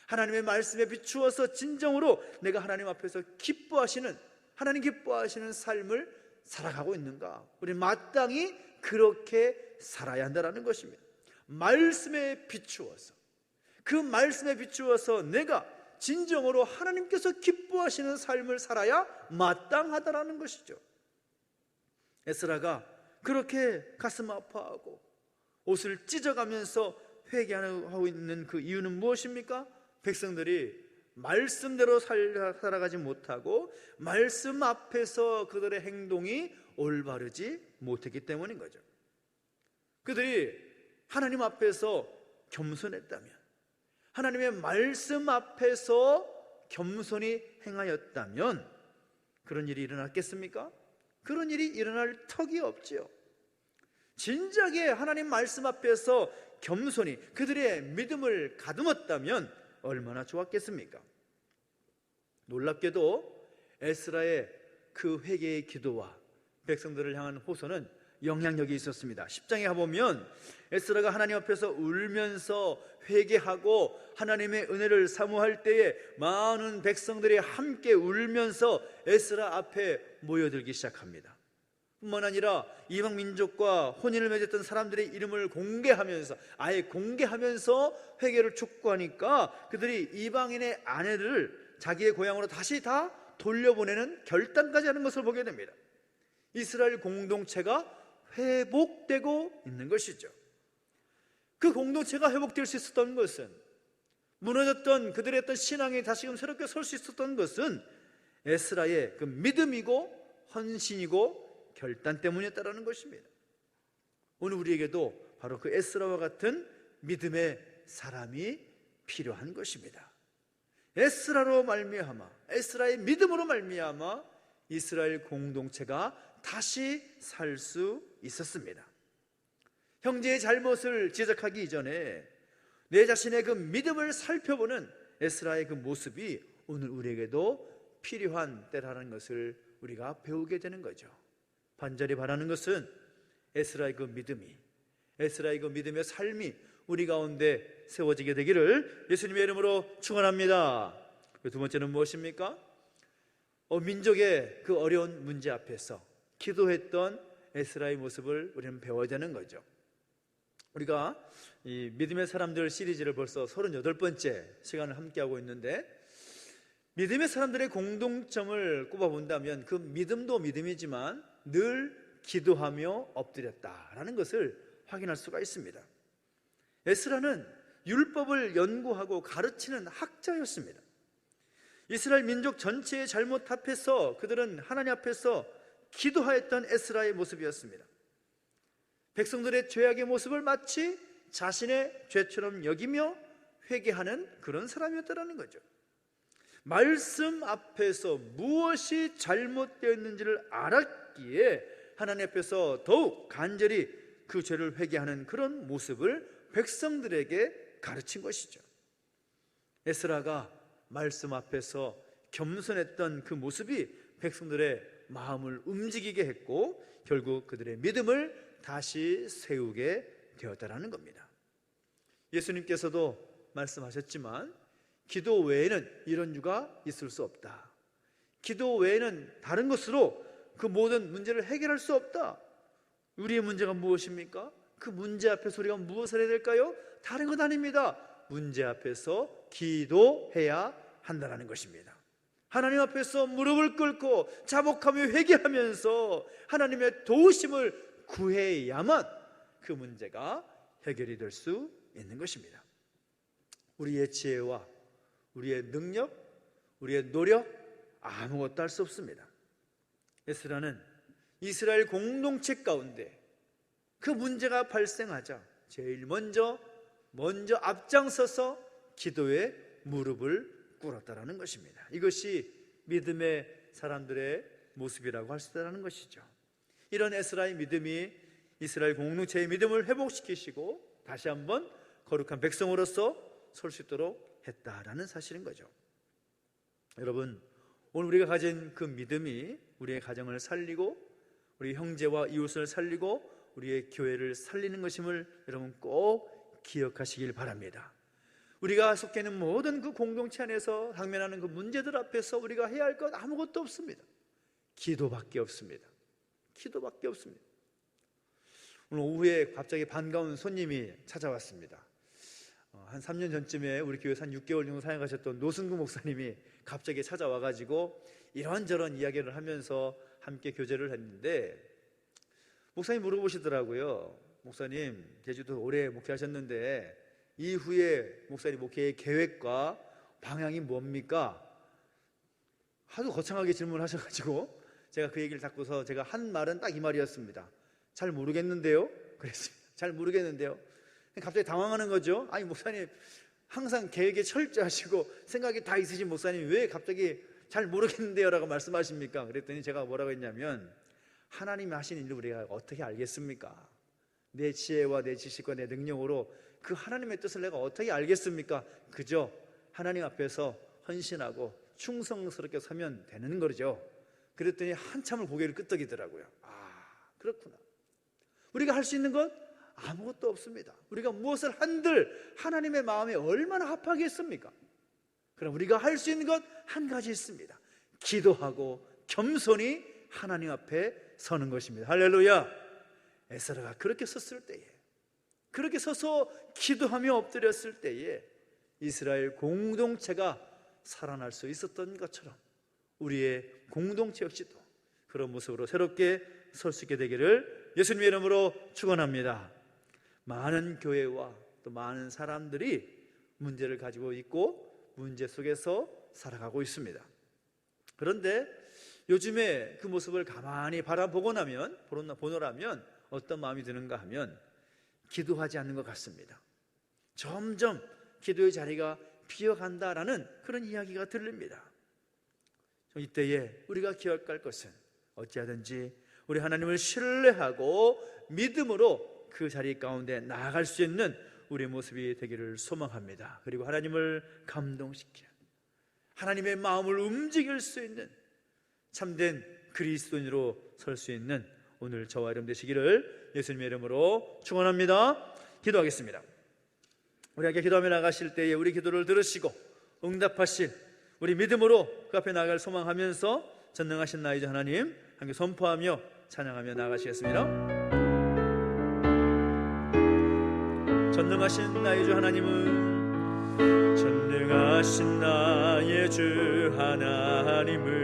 하나님의 말씀에 비추어서 진정으로 내가 하나님 앞에서 기뻐하시는, 하나님 기뻐하시는 삶을 살아가고 있는가? 우리는 마땅히 그렇게 살아야 한다는 것입니다. 말씀에 비추어서, 그 말씀에 비추어서 내가 진정으로 하나님께서 기뻐하시는 삶을 살아야 마땅하다라는 것이죠. 에스라가 그렇게 가슴 아파하고 옷을 찢어가면서 회개하고 있는 그 이유는 무엇입니까? 백성들이 말씀대로 살아가지 못하고 말씀 앞에서 그들의 행동이 올바르지 못했기 때문인 거죠. 그들이 하나님 앞에서 겸손했다면, 하나님의 말씀 앞에서 겸손히 행하였다면 그런 일이 일어났겠습니까? 그런 일이 일어날 턱이 없지요. 진작에 하나님 말씀 앞에서 겸손히 그들의 믿음을 가듬었다면 얼마나 좋았겠습니까? 놀랍게도 에스라의 그 회개의 기도와 백성들을 향한 호소는 영향력이 있었습니다. 10장에 가보면 에스라가 하나님 앞에서 울면서 회개하고 하나님의 은혜를 사모할 때에 많은 백성들이 함께 울면서 에스라 앞에 모여들기 시작합니다. 뿐만 아니라 이방 민족과 혼인을 맺었던 사람들의 이름을 공개하면서, 아예 공개하면서 회개를 촉구하니까 그들이 이방인의 아내를 자기의 고향으로 다시 다 돌려보내는 결단까지 하는 것을 보게 됩니다. 이스라엘 공동체가 회복되고 있는 것이죠. 그 공동체가 회복될 수 있었던 것은, 무너졌던 그들의 어떤 신앙이 다시금 새롭게 설 수 있었던 것은 에스라의 그 믿음이고 헌신이고 결단 때문이었다는 것입니다. 오늘 우리에게도 바로 그 에스라와 같은 믿음의 사람이 필요한 것입니다. 에스라로 말미암아, 에스라의 믿음으로 말미암아 이스라엘 공동체가 다시 살 수 있었습니다. 형제의 잘못을 지적하기 이전에 내 자신의 그 믿음을 살펴보는 에스라의 그 모습이 오늘 우리에게도 필요한 때라는 것을 우리가 배우게 되는 거죠. 반절이 바라는 것은 에스라의 그 믿음이, 에스라의 그 믿음의 삶이 우리 가운데 세워지게 되기를 예수님의 이름으로 축원합니다. 두 번째는 무엇입니까? 민족의 그 어려운 문제 앞에서 기도했던 에스라의 모습을 우리는 배워야 되는 거죠. 우리가 이 믿음의 사람들 시리즈를 벌써 38번째 시간을 함께하고 있는데, 믿음의 사람들의 공동점을 꼽아본다면 그 믿음도 믿음이지만 늘 기도하며 엎드렸다라는 것을 확인할 수가 있습니다. 에스라는 율법을 연구하고 가르치는 학자였습니다. 이스라엘 민족 전체의 잘못 앞에서 그들은 하나님 앞에서 기도하였던 에스라의 모습이었습니다. 백성들의 죄악의 모습을 마치 자신의 죄처럼 여기며 회개하는 그런 사람이었다는 거죠. 말씀 앞에서 무엇이 잘못되어 있는지를 알았기에 하나님 앞에서 더욱 간절히 그 죄를 회개하는 그런 모습을 백성들에게 가르친 것이죠. 에스라가 말씀 앞에서 겸손했던 그 모습이 백성들의 마음을 움직이게 했고 결국 그들의 믿음을 다시 세우게 되었다라는 겁니다. 예수님께서도 말씀하셨지만 기도 외에는 이런 이유가 있을 수 없다. 기도 외에는 다른 것으로 그 모든 문제를 해결할 수 없다. 우리의 문제가 무엇입니까? 그 문제 앞에서 우리가 무엇을 해야 될까요? 다른 것 아닙니다. 문제 앞에서 기도해야 한다는 것입니다. 하나님 앞에서 무릎을 꿇고 자복하며 회개하면서 하나님의 도우심을 구해야만 그 문제가 해결이 될 수 있는 것입니다. 우리의 지혜와 우리의 능력, 우리의 노력 아무것도 할 수 없습니다. 에스라는 이스라엘 공동체 가운데 그 문제가 발생하자 제일 먼저 앞장서서 기도에 무릎을 꿇었다라는 것입니다. 이것이 믿음의 사람들의 모습이라고 할 수 있다는 것이죠. 이런 에스라의 믿음이 이스라엘 공동체의 믿음을 회복시키시고 다시 한번 거룩한 백성으로서 설 수 있도록 했다라는 사실인 거죠. 여러분, 오늘 우리가 가진 그 믿음이 우리의 가정을 살리고 우리 형제와 이웃을 살리고 우리의 교회를 살리는 것임을 여러분 꼭 기억하시길 바랍니다. 우리가 속해 있는 모든 그 공동체 안에서 당면하는 그 문제들 앞에서 우리가 해야 할 것 아무것도 없습니다. 기도밖에 없습니다. 기도밖에 없습니다. 오늘 오후에 갑자기 반가운 손님이 찾아왔습니다. 한 3년 전쯤에 우리 교회에서 한 6개월 정도 사역하셨던 노승구 목사님이 갑자기 찾아와가지고 이런저런 이야기를 하면서 함께 교제를 했는데, 목사님 물어보시더라고요. 목사님, 제주도 오래 목회하셨는데 이후에 목사님 목회의 계획과 방향이 뭡니까? 하도 거창하게 질문하셔가지고 제가 그 얘기를 듣고서 제가 한 말은 딱 이 말이었습니다. 잘 모르겠는데요? 그랬습니다. 잘 모르겠는데요? 갑자기 당황하는 거죠. 아니, 목사님 항상 계획에 철저하시고 생각이 다 있으신 목사님이 왜 갑자기 잘 모르겠는데요? 라고 말씀하십니까? 그랬더니 제가 뭐라고 했냐면, 하나님이 하신 일을 우리가 어떻게 알겠습니까? 내 지혜와 내 지식과 내 능력으로 그 하나님의 뜻을 내가 어떻게 알겠습니까? 그저 하나님 앞에서 헌신하고 충성스럽게 서면 되는 거죠. 그랬더니 한참을 고개를 끄덕이더라고요. 아, 그렇구나. 우리가 할 수 있는 것 아무것도 없습니다. 우리가 무엇을 한들 하나님의 마음에 얼마나 합하겠습니까? 그럼 우리가 할 수 있는 것 한 가지 있습니다. 기도하고 겸손히 하나님 앞에 서는 것입니다. 할렐루야. 에스라가 그렇게 섰을 때에, 그렇게 서서 기도하며 엎드렸을 때에 이스라엘 공동체가 살아날 수 있었던 것처럼 우리의 공동체 역시도 그런 모습으로 새롭게 설 수 있게 되기를 예수님의 이름으로 축원합니다. 많은 교회와 또 많은 사람들이 문제를 가지고 있고 문제 속에서 살아가고 있습니다. 그런데 요즘에 그 모습을 가만히 보노라면 어떤 마음이 드는가 하면 기도하지 않는 것 같습니다. 점점 기도의 자리가 비어간다라는 그런 이야기가 들립니다. 이때에 우리가 기억할 것은 어찌하든지 우리 하나님을 신뢰하고 믿음으로 그 자리 가운데 나아갈 수 있는 우리의 모습이 되기를 소망합니다. 그리고 하나님을 감동시켜 하나님의 마음을 움직일 수 있는 참된 그리스도인으로 설 수 있는 오늘 저와 여러분 되시기를 예수님의 이름으로 축원합니다. 기도하겠습니다. 우리 함께 기도하며 나가실 때에 우리 기도를 들으시고 응답하실 우리 믿음으로 그 앞에 나아갈 소망하면서 전능하신 나이자 하나님 함께 선포하며 찬양하며 나가시겠습니다. 전능하신 나의 주 하나님은, 전능하신 나의 주 하나님은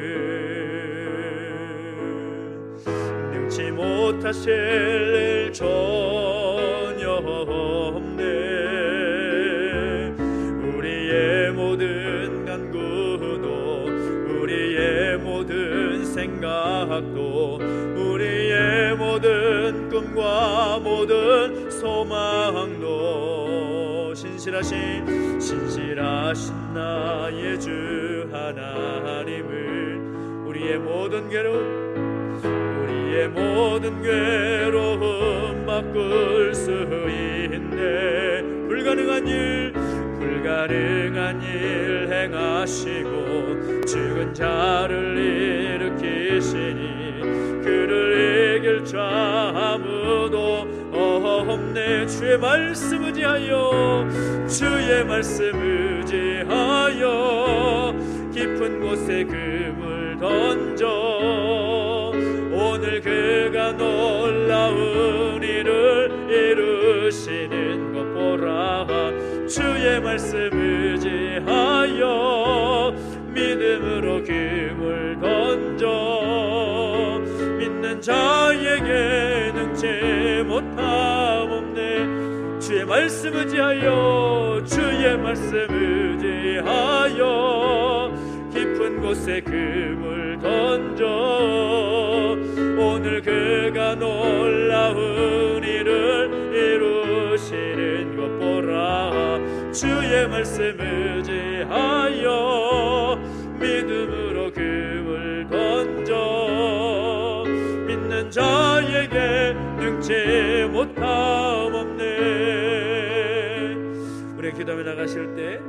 능치 못하실 일 전혀 없네. 우리의 모든 간구도 우리의 모든 생각도 우리의 모든 꿈과 모든 소망도 신실하신 나의 주 하나님을 우리의 모든 괴로움 바꿀 수 있네. 불가능한 일 행하시고 죽은 자를 일으키시니 그를 이길 자 아무도 없네. 주의 말씀 의지하여 깊은 곳에 금을 던져 오늘 그가 놀라운 일을 이루시는 것 보라. 주의 말씀 의지하여 믿음으로 금을 던져 믿는 자에게 능치 못함 없네. 주의 말씀 의지하여 깊은 곳에 금을 던져 오늘 그가 놀라운 일을 이루시는 것 보라. 주의 말씀 의지하여 믿음으로 금을 던져 믿는 자에게 능치 못함 없네. 우리가 기도하며 나가실 때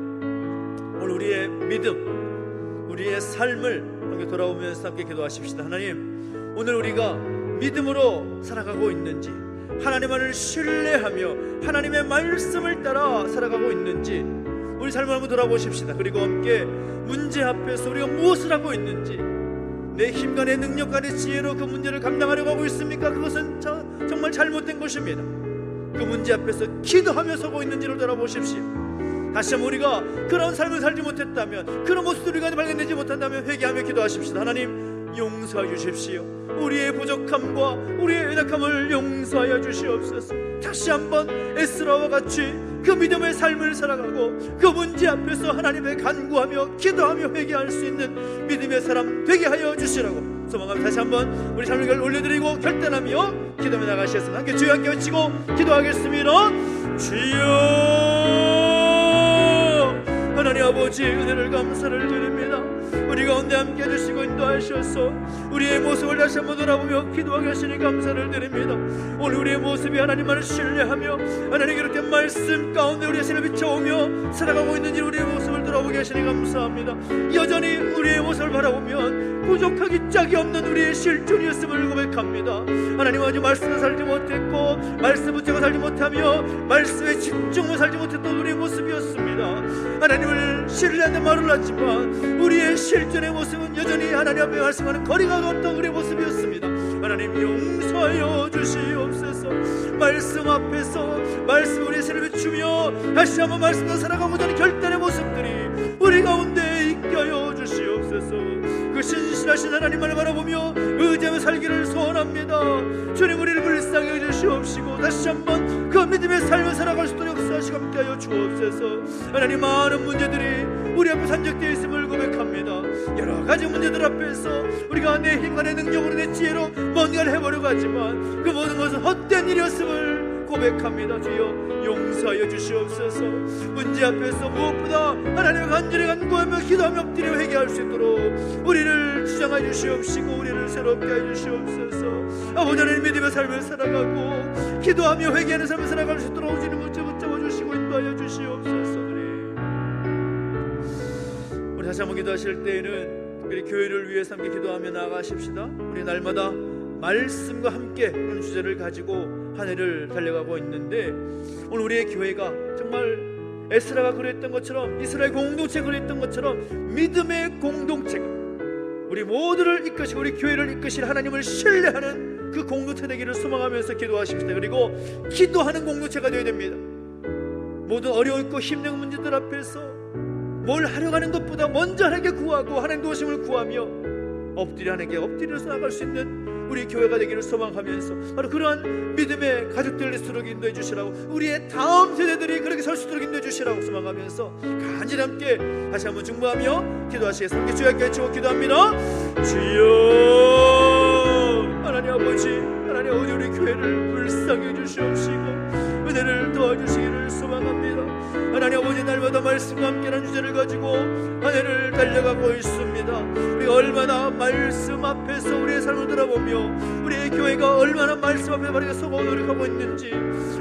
오늘 우리의 믿음, 우리의 삶을 함께 돌아오면서 함께 기도하십시다. 하나님, 오늘 우리가 믿음으로 살아가고 있는지, 하나님만을 신뢰하며 하나님의 말씀을 따라 살아가고 있는지 우리 삶을 한번 돌아보십시다. 그리고 함께 문제 앞에서 우리가 무엇을 하고 있는지, 내 힘과 내 능력과 내 지혜로 그 문제를 감당하려고 하고 있습니까? 그것은 정말 잘못된 것입니다. 그 문제 앞에서 기도하며 서고 있는지를 돌아보십시오. 다시 한번 우리가 그런 삶을 살지 못했다면, 그런 모습을 우리가 발견되지 못한다면 회개하며 기도하십시다. 하나님, 용서해 주십시오. 우리의 부족함과 우리의 연약함을 용서하여 주시옵소서. 다시 한번 에스라와 같이 그 믿음의 삶을 살아가고 그 문제 앞에서 하나님의 간구하며 기도하며 회개할 수 있는 믿음의 사람 되게 하여 주시라고 소망하며 다시 한번 우리 삶을 올려드리고 결단하며 기도하며 나가시겠습니다. 함께 주여 함께 외치고 기도하겠습니다. 주여, 하나님 아버지, 은혜를 감사를 드립니다. 우리 가운데 함께 해주시고 인도하셔서 우리의 모습을 다시 한번 돌아보며 기도하게 하시니 감사를 드립니다. 오늘 우리의 모습이 하나님만을 신뢰하며 하나님 그렇게 말씀 가운데 우리의 신을 비춰오며 살아가고 있는지 우리의 모습을 돌아보게 하시니 감사합니다. 여전히 우리의 모습을 바라보면 부족하기 짝이 없는 우리의 실존이었음을 고백합니다. 하나님, 아주 말씀을 살지 못했고 말씀 붙잡고 살지 못하며 말씀에 집중을 살지 못했던 우리의 모습이었습니다. 하나님을 신뢰하는 말을 하지만 우리의 실존의 모습은 여전히 하나님 앞에 말씀하는 거리가 없던 우리의 모습이었습니다. 하나님, 용서하여 주시옵소서. 말씀 앞에서 말씀 우리의 신을 비추며 다시 한번 말씀으로 살아가고자 하는 결단의 모습들이 우리 가운데 있게 하여 주시옵소서. 그 신실하신 하나님만을 바라보며 의지하며 살기를 소원합니다. 주님, 우리를 불쌍히 주시옵시고 다시 한번 그 믿음의 삶을 살아갈 수 있도록 역사하시고 함께하여 주옵소서. 하나님, 많은 문제들이 우리 앞에 산적되어 있음을 고백합니다. 여러 가지 문제들 앞에서 우리가 내 힘과 내 능력으로 내 지혜로 뭔가를 해보려고 하지만 그 모든 것은 헛된 일이었음을 고백합니다. 주여, 용서하여 주시옵소서. 문제 앞에서 무엇보다 하나님의 간절히 간구하며 기도하며 엎드려 회개할 수 있도록 우리를 주장하여 주시옵시고 우리를 새롭게 해 주시옵소서. 아버지 하나님, 믿음의 삶을 살아가고 기도하며 회개하는 삶을 살아갈 수 있도록 주님 붙잡아 주시고 인도하여 주시옵소서. 우리 다시 한번 기도하실 때에는 특별히 교회를 위해서 함께 기도하며 나아가십시다. 우리 날마다 말씀과 함께 하는 주제를 가지고 한 해를 달려가고 있는데, 오늘 우리의 교회가 정말 에스라가 그랬던 것처럼, 이스라엘 공동체가 그랬던 것처럼 믿음의 공동체가 우리 모두를 이끄시고 우리 교회를 이끄실 하나님을 신뢰하는 그 공동체 되기를 소망하면서 기도하십시다. 그리고 기도하는 공동체가 되어야 됩니다. 모든 어려웠고 힘든 문제들 앞에서 뭘 하려고 하는 것보다 먼저 하나님께 구하고 하나님 도우심을 구하며 엎드려 하나님께 엎드려서 나갈 수 있는 우리 교회가 되기를 소망하면서 바로 그러한 믿음의 가족들 되도록 인도해 주시라고, 우리의 다음 세대들이 그렇게 설 수 있도록 인도해 주시라고 소망하면서 간절히 함께 다시 한번 중보하며 기도하시겠습니다. 함께 주여 함께 외치고 기도합니다. 주여, 하나님 아버지, 하나님 아버지, 우리 교회를 불쌍히 주시옵시고 은혜를 도와주시기를 소망합니다. 하나님 아버지, 날마다 말씀과 함께하는 주제를 가지고 한 해를 달려가고 있습니다. 우리가 얼마나 말씀 앞에서 우리의 삶을 돌아보며 우리의 교회가 얼마나 말씀 앞에 바르게 서고 노력하고 있는지,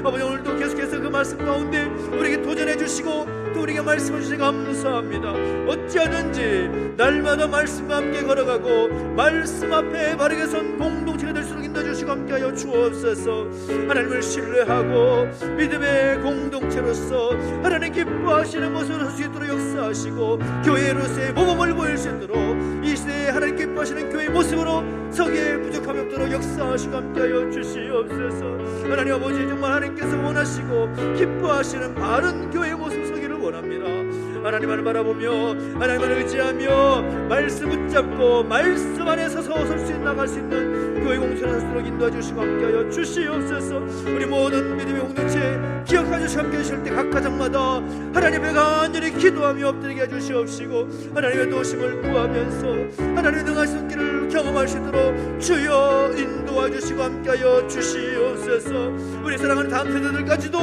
아버지 오늘도 계속해서 그 말씀 가운데 우리에게 도전해 주시고 또 우리에게 말씀해 주시니 감사합니다. 어찌하든지 날마다 말씀과 함께 걸어가고 말씀 앞에 바르게 선 공동체가 될 수 있도록 인도해 주시고 함께하여 주옵소서. 하나님을 신뢰하고 믿음의 공동체로서 하나님 기뻐하시는 모습으로 설 수 있도록 역사하시고 교회로서의 모범을 보일 수 있도록 이 시대에 하나님 기뻐하시는 교회의 모습으로 서기에 부족함이 없도록 역사하시고 함께하여 주시옵소서. 하나님 아버지, 정말 하나님께서 원하시고 기뻐하시는 바른 교회의 모습 서기를 원합니다. 하나님만을 바라보며 하나님만을 의지하며 말씀 붙잡고 말씀 안에 서서 설 수 나갈 수 있는 교회 공동체를 할수록 인도해 주시고 함께하여 주시옵소서. 우리 모든 믿음의 공동체 기억하여 주시고 함께해 주실 때 각 가정마다 하나님의 간절히 기도하며 엎드리게 해주시옵시고 하나님의 도심을 구하면서 하나님의 능하신 길을 경험할 수 있도록 주여 인도해 주시고 함께하여 주시옵소서. 우리 사랑하는 다음 세대들까지도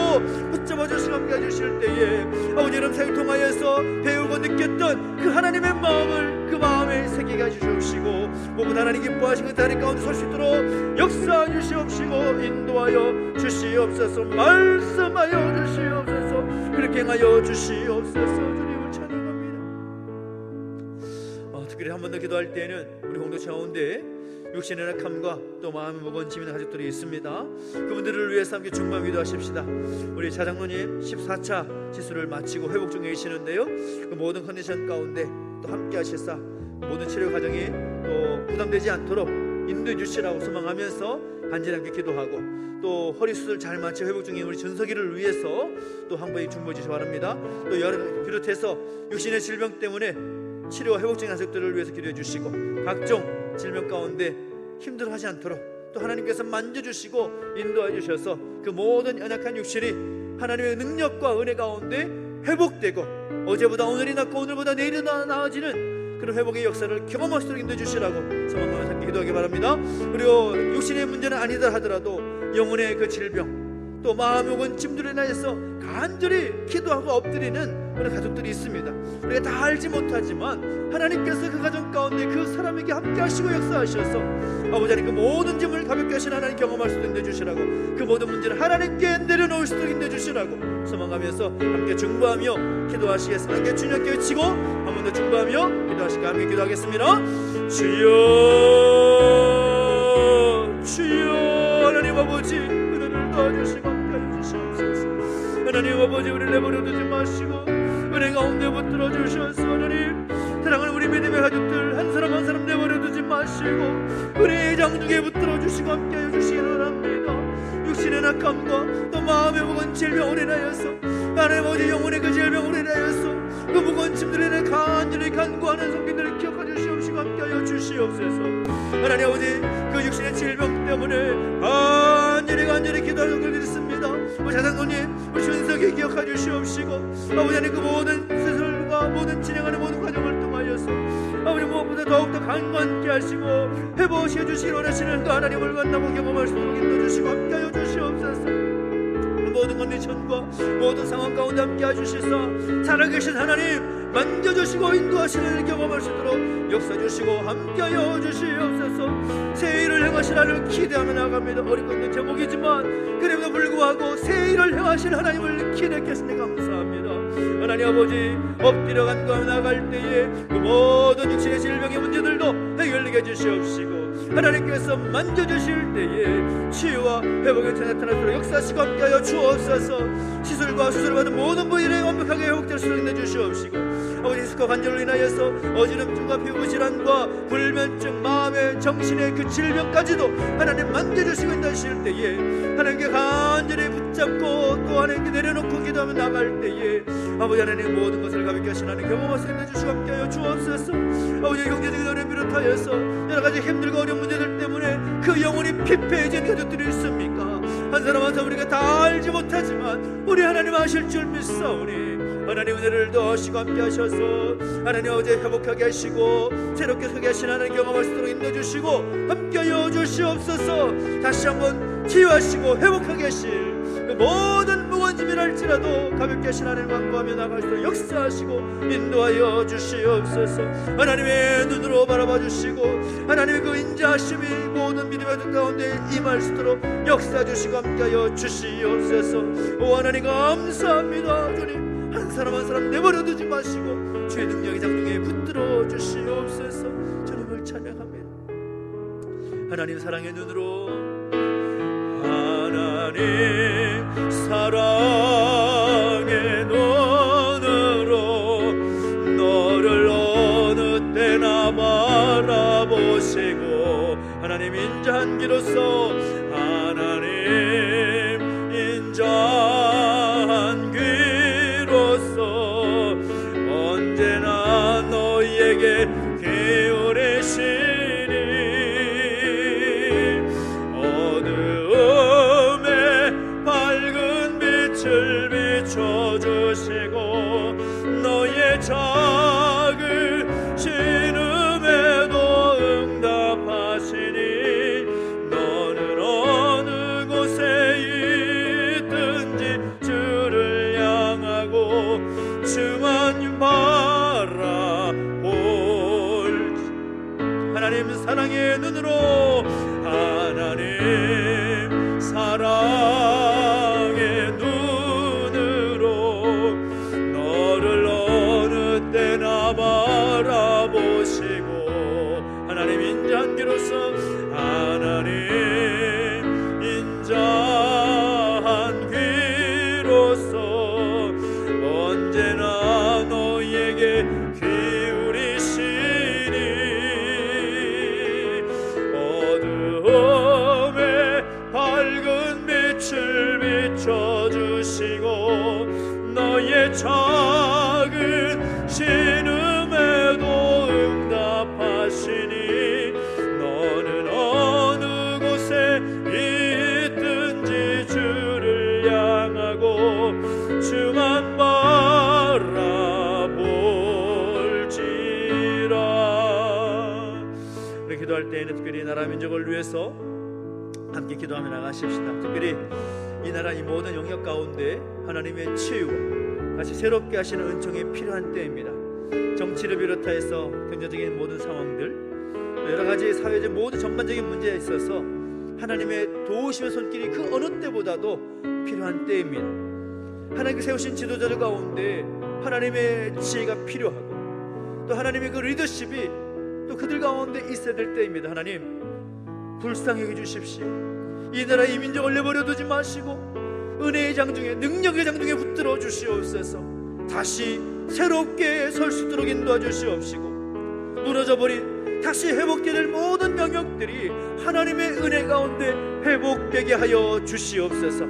붙잡아 주시고 함께해 주실 때에 아버지 이름 사역 통하여서 배우고 느꼈던 그 하나님의 마음을 그 마음에 새기게 해주시옵시고 무엇보다 하나님 기뻐하시는 그 다리 가운데 설 수 있도록 역사해 주시옵시고 인도하여 주시옵소서. 말씀하여 주시옵소서. 그렇게 행하여 주시옵소서. 주님을 찬양합니다. 특별히 한 번 더 기도할 때에는 우리 공동체 가운데 육신의 약함과 또 마음이 무거운 짐이 가족들이 있습니다. 그분들을 위해서 함께 중보하며 기도하십시다. 우리 자장로님 14차 시술을 마치고 회복 중에 계시는데요, 그 모든 컨디션 가운데 또 함께 하시사 모든 치료 과정이 또 부담되지 않도록 인도해 주시라고 소망하면서 간절하게 기도하고 또 허리 수술 잘 마치 회복 중인 우리 준석이를 위해서 또 한 번에 중보해 주시기 바랍니다. 또 여러 비롯해서 육신의 질병 때문에 치료와 회복 중인 가족들을 위해서 기도해 주시고 각종 질병 가운데 힘들어하지 않도록 또 하나님께서 만져주시고 인도해 주셔서 그 모든 연약한 육신이 하나님의 능력과 은혜 가운데 회복되고 어제보다 오늘이 낫고 오늘보다 내일이 나아지는 그런 회복의 역사를 경험할 수 있도록 인도해 주시라고 소망하면서 함께 기도하기 바랍니다. 그리고 육신의 문제는 아니다 하더라도 영혼의 그 질병 또 마음의 혹은 짐들에 인하여서 간절히 기도하고 엎드리는 그런 가족들이 있습니다. 우리가 다 알지 못하지만 하나님께서 그 가정 가운데 그 사람에게 함께 하시고 역사하셔서 아버지 하나님 그 모든 짐을 가볍게 하신 하나님 경험할 수 있도록 인도해 주시라고 그 모든 문제를 하나님께 내려놓을 수 있도록 인도해 주시라고 소망하면서 함께 중보하며 기도하시겠습니다. 함께 주님께 외치고 한 번 더 중보하며 기도하시고 함께 기도하겠습니다. 주여 주여 하나님 아버지 은혜를 도와주시고 함께 해주시옵소서. 하나님 아버지 우리를 내버려두지 마시고 은혜 가운데 붙들어 주셔서 하나님 사랑하는 우리 믿음의 가족들 한 사람 한 사람 내버려두지 마시고 은혜의 장중에 붙들어 주시고 함께 해주시기 바랍니다. 육신의 낙함과 또 마음의 무거운 질병을 인하여서 하나님 아버지 영혼의 그 질병을 인하여서 그 무거운 짐들에 간절히 간구하는 성도들을 기억하여 주시옵시고 함께하여 주시옵소서. 하나님 아버지 그 육신의 질병 때문에 간절히 기도하는 성도들이 있습니다. 우리 자장로님 우리 준석이 기억하여 주시옵시고 아버지 하나님 그 모든 수술과 모든 진행하는 모든 과정을 통하여서 아버지 무엇보다 더욱더 강건케 하시고 회복시켜 주시기 원하시는 그 하나님을 만나고 경험할 수 있도록 인도주시고 함께하여 주시옵소서. 모든 컨디션과 모든 상황 가운데 함께 해주시사 살아계신 하나님 만져주시고 인도하시는 경험할 수 있도록 역사주시고 함께하여 주시옵소서. 새 일을 행하실 하나님을 기대하며 나아갑니다. 어렵고 있는 제목이지만 그럼에도 불구하고 새 일을 행하실 하나님을 기대하시니 감사합니다. 하나님 아버지 엎드려 간구하며 나아갈 때에 그 모든 육신의 질병의 문제들도 해결되게 해주시옵시고 하나님께서 만져주실 때에 치유와 회복의 나타날수록 역사하시고 함께하여 주옵소서. 시술과 수술을 받은 모든 부위를 완벽하게 회복될 수 있게 해주시옵시고 아버지 스코 관절로 인하여서 어지럼증과 피부질환과 불면증 마음의 정신의 그 질병까지도 하나님 만져주시고 인도하실 때에 하나님께 간절히 붙잡고 또 하나님께 내려놓고 기도하며 나갈 때에 아버지 하나님 모든 것을 가볍게 하신 하나님 경험할 수 있게 해주시고 함께하여 주옵소서. 아버지 경제적인 어려움 비롯하여서 여러가지 힘들고 어려운 문제들 때문에 그 영혼이 피폐해진 가족들이 있습니까? 한 사람 한 사람 우리가 다 알지 못하지만 우리 하나님 아실 줄 믿사오니 하나님 은혜를 더하시고 함께 하셔서 하나님 어제 회복하게 하시고 새롭게 서게 하신 하나님 경험할 수 있도록 인도주시고 함께하여 주시옵소서. 다시 한번 치유하시고 회복하게 하실 그 모든 무거운 짐이랄지라도 가볍게 하신 하나님 간구하며 나갈 수 있도록 역사하시고 인도하여 주시옵소서. 하나님의 눈으로 바라봐 주시고 하나님의 그 인자하심이 모든 믿음의 눈 가운데 임할 수 있도록 역사 주시고 함께하여 주시옵소서. 오 하나님 감사합니다. 주님 한 사람 한 사람 내버려두지 마시고 주의 능력의 장중에 붙들어 주시옵소서. 주님을 찬양합니다. 하나님 사랑의 눈으로 하나님 사랑의 눈으로 너를 어느 때나 바라보시고 하나님 인자한 귀로서 하나님 인자한 귀로서 언제나 너희에게 기울이시니 너의 작은 신음에도 응답하시니 너는 어느 곳에 있든지 주를 향하고 주만 바라볼지. 하나님 사랑의 눈으로, 하나님 사랑의 눈으로 너를 어느 때나 바라보시고, 하나님 인자한 귀로서, 하나님 인자한 귀로서 언제나 너희에게 기울이시니 어두움에 밝은 빛을 비춰주시고 너의 작은 신음에도 응답하시니 너는 어느 곳에 있든지 주를 향하고 주만 바라볼지라. 우리 기도할 때에는 특별히 나라 민족을 위해서 함께 기도하며 나가십시다. 특별히 이 나라 이 모든 영역 가운데 하나님의 치유와 다시 새롭게 하시는 은총이 필요한 때입니다. 정치를 비롯해서 경제적인 모든 상황들, 여러 가지 사회적 모든 전반적인 문제에 있어서 하나님의 도우심의 손길이 그 어느 때보다도 필요한 때입니다. 하나님께 세우신 지도자들 가운데 하나님의 지혜가 필요하고 또 하나님의 그 리더십이 또 그들 가운데 있어야 될 때입니다. 하나님 불쌍히 해주십시오. 이 나라 이 민족을 내버려 두지 마시고 은혜의 장중에 능력의 장중에 붙들어 주시옵소서. 다시 새롭게 설 수 있도록 인도해 주시옵시고 무너져버린 다시 회복되게 될 모든 영역들이 하나님의 은혜 가운데 회복되게 하여 주시옵소서.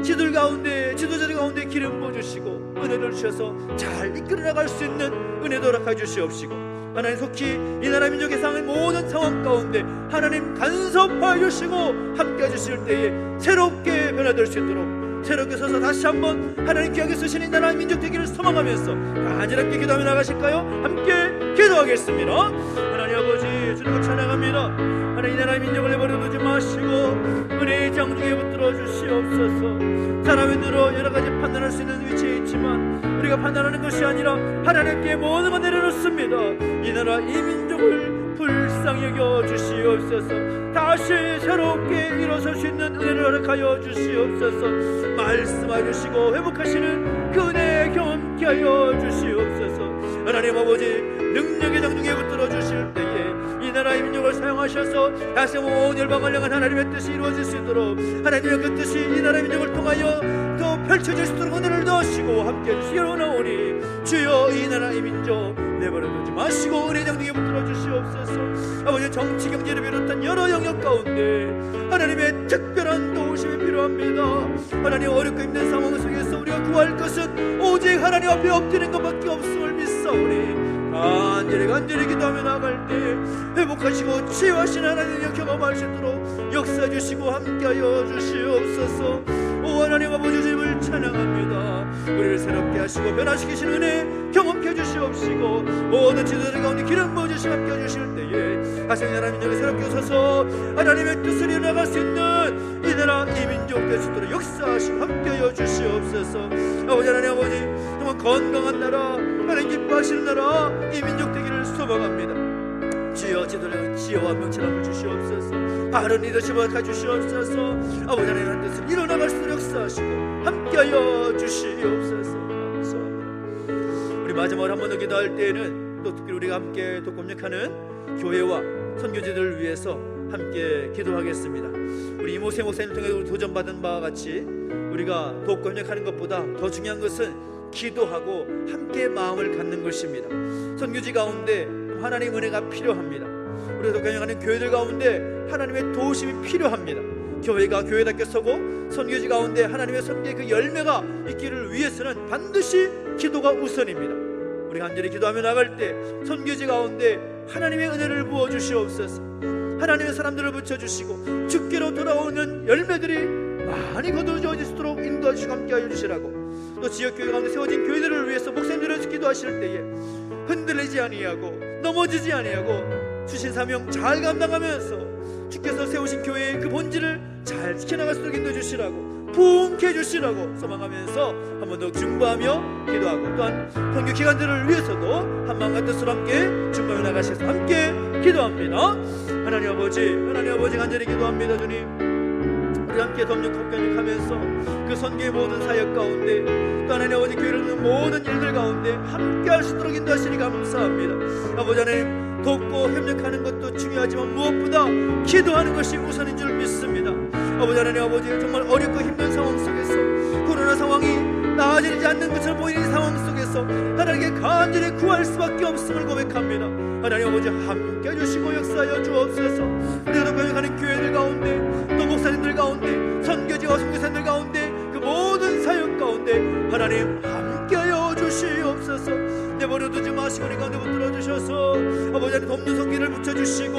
지도자들 가운데 기름 부어주시고 은혜를 주셔서 잘 이끌어 나갈 수 있는 은혜도 허락해 주시옵시고 하나님 속히 이 나라 민족의 상의 모든 상황 가운데 하나님 간섭하여 주시고 함께 해주실 때에 새롭게 변화될 수 있도록 새롭게 서서 다시 한번 하나님 귀하게 쓰신 이 나라 민족 되기를 소망하면서 간절하게 기도하며 나가실까요? 함께 기도하겠습니다. 하나님 아버지 주님을 찬양합니다. 하나님 이 나라 민족을 내버려 두지 마시고 은혜의 장중에 붙들어 주시옵소서. 사람의 눈으로 여러 가지 판단할 수 있는 위치에 있지만 우리가 판단하는 것이 아니라 하나님께 모든 걸 내려놓습니다. 이 나라 이 민족을 불쌍히 여겨 주시옵소서. 다시 새롭게 일어설 수 있는 은혜를 허락하여 주시옵소서. 말씀하여 주시고 회복하시는 그 은혜의 경험케 하여 주시옵소서. 하나님 아버지 능력의 장중에 붙들어 주실 때에 이 나라의 민족을 사용하셔서 다시 온 열방을 향한 하나님의 뜻이 이루어질 수 있도록 하나님의 그 뜻이 이 나라의 민족을 통하여 더 펼쳐질 수 있도록 은혜를 넣으시고 함께 해주시기로 나오니 주여 이 나라의 민족 내버려두지 마시고 은혜 장중에 붙들어 주시옵소서. 아버지 정치 경제를 비롯한 여러 영역 가운데 하나님의 특별한 도우심이 필요합니다. 하나님 어렵고 힘든 상황 속에서 우리가 구할 것은 오직 하나님 앞에 엎드리는 것밖에 없음을 믿사오니 간절히 기도하며 나갈 때 회복하시고 치유하신 하나님의 경험할 수 있도록 역사해 주시고 함께하여 주시옵소서. 오 하나님 아버지 주님을 찬양합니다. 우리를 새롭게 하시고 변화시키시는 은혜 경험해 주시옵시고 모든 지도자들 가운데 기름 부어주시고 함께해 주실 때에 다시 이 나라 민족이 새롭게 오셔서 하나님의 뜻을 이뤄나갈 수 있는 이 나라 이 민족 될 수 있도록 역사하시고 함께하여 주시옵소서. 아버지 하나님 아버지 정말 건강한 나라 하나님 기뻐하시는 나라 이 민족 되기를 소망합니다. 주여 지도자의 지혜와 명철함을 주시옵소서. 바른 리더십을 가주시옵소서. 아버지 하나님의 뜻을 이뤄나갈 수 있도록 역사하시고 함께하여 주시옵소서. 감사합니다. 우리 마지막으로 한 번 더 기도할 때에는 또 특별히 우리가 함께 독검역하는 교회와 선교지들을 위해서 함께 기도하겠습니다. 우리 이모세 목사님 통해 도전받은 바와 같이 우리가 독검역하는 것보다 더 중요한 것은 기도하고 함께 마음을 갖는 것입니다. 선교지 가운데 하나님의 은혜가 필요합니다. 우리가 독경영하는 교회들 가운데 하나님의 도우심이 필요합니다. 교회가 교회답게 서고 선교지 가운데 하나님의 선교의 그 열매가 있기를 위해서는 반드시 기도가 우선입니다. 우리 간절히 기도하며 나갈 때 선교지 가운데 하나님의 은혜를 부어주시옵소서. 하나님의 사람들을 붙여주시고 주께로 돌아오는 열매들이 많이 거두어질 수 있도록 인도하시고 함께하여 주시라고 또 지역교회 가운데 세워진 교회들을 위해서 목사님들을 기도하실 때에 흔들리지 아니하고 넘어지지 아니하고 주신 사명 잘 감당하면서 주께서 세우신 교회의 그 본질을 잘 지켜나갈 수 있도록 인도해주시라고, 부흥케 해주시라고 소망하면서 한 번 더 중보하며 기도하고, 또한 선교 기관들을 위해서도 한마음과 뜻으로 함께 중보해 나가셔서 함께 기도합니다. 하나님 아버지 간절히 기도합니다. 주님, 우리 함께 협력하면서 그 선교의 모든 사역 가운데, 또 하나님 아버지 교회를 돕는 모든 일들 가운데 함께 할 수 있도록 인도하시니 감사합니다. 아버지 하나님, 돕고 협력하는 것도 중요하지만 무엇보다 기도하는 것이 우선인 줄 믿습니다. 아버지 하나님, 아버지 정말 어렵고 힘든 상황 속에서, 코로나 상황이 나아지지 않는 것처럼 보이는 상황 속에서 하나님께 간절히 구할 수밖에 없음을 고백합니다. 하나님 아버지 함께 해주시고 역사하여 주옵소서. 우리가 병역하는 교회들 가운데, 또 목사님들 가운데, 선교지와 선교사님들 가운데, 그 모든 사역 가운데 하나님 함께하여 주시옵소서. 내버려두지 마시고 우리 가운데 붙들어 주셔서 아버지 하나님 돕는 손길을 붙여주시고,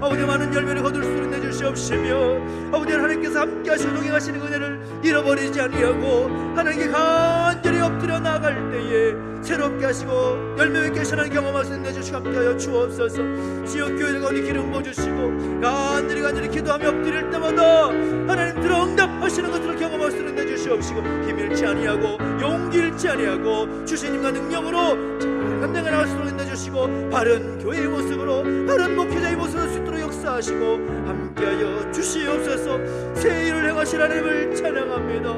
아버지 많은 열매를 거둘 수 있게 내주시옵시며, 아버지 하나님께서 함께하시고 동행하시는 은혜를 잃어버리지 아니하고 하나님께 간절히 엎드려 나갈 때에 새롭게 하시고 열매 맺게 하시는 경험할 수 있게 내주시고 함께하여 주옵소서. 지역교회들 가운데 기름 부어주시고 간절히 기도하며 엎드릴 때마다 하나님 들어 응답하시는 것들을 경험할 수 있게 내주시옵시고, 힘 잃지 아니하고 용기 잃지 아니하고 주시님과 능력으로 잘 감당해 나갈 수 있도록 인도해주시고, 바른 교회의 모습으로, 바른 목회자의 모습으로 수 있도록 역사하시고 함께하여 주시옵소서. 새 일을 행하실 하나님을 찬양합니다.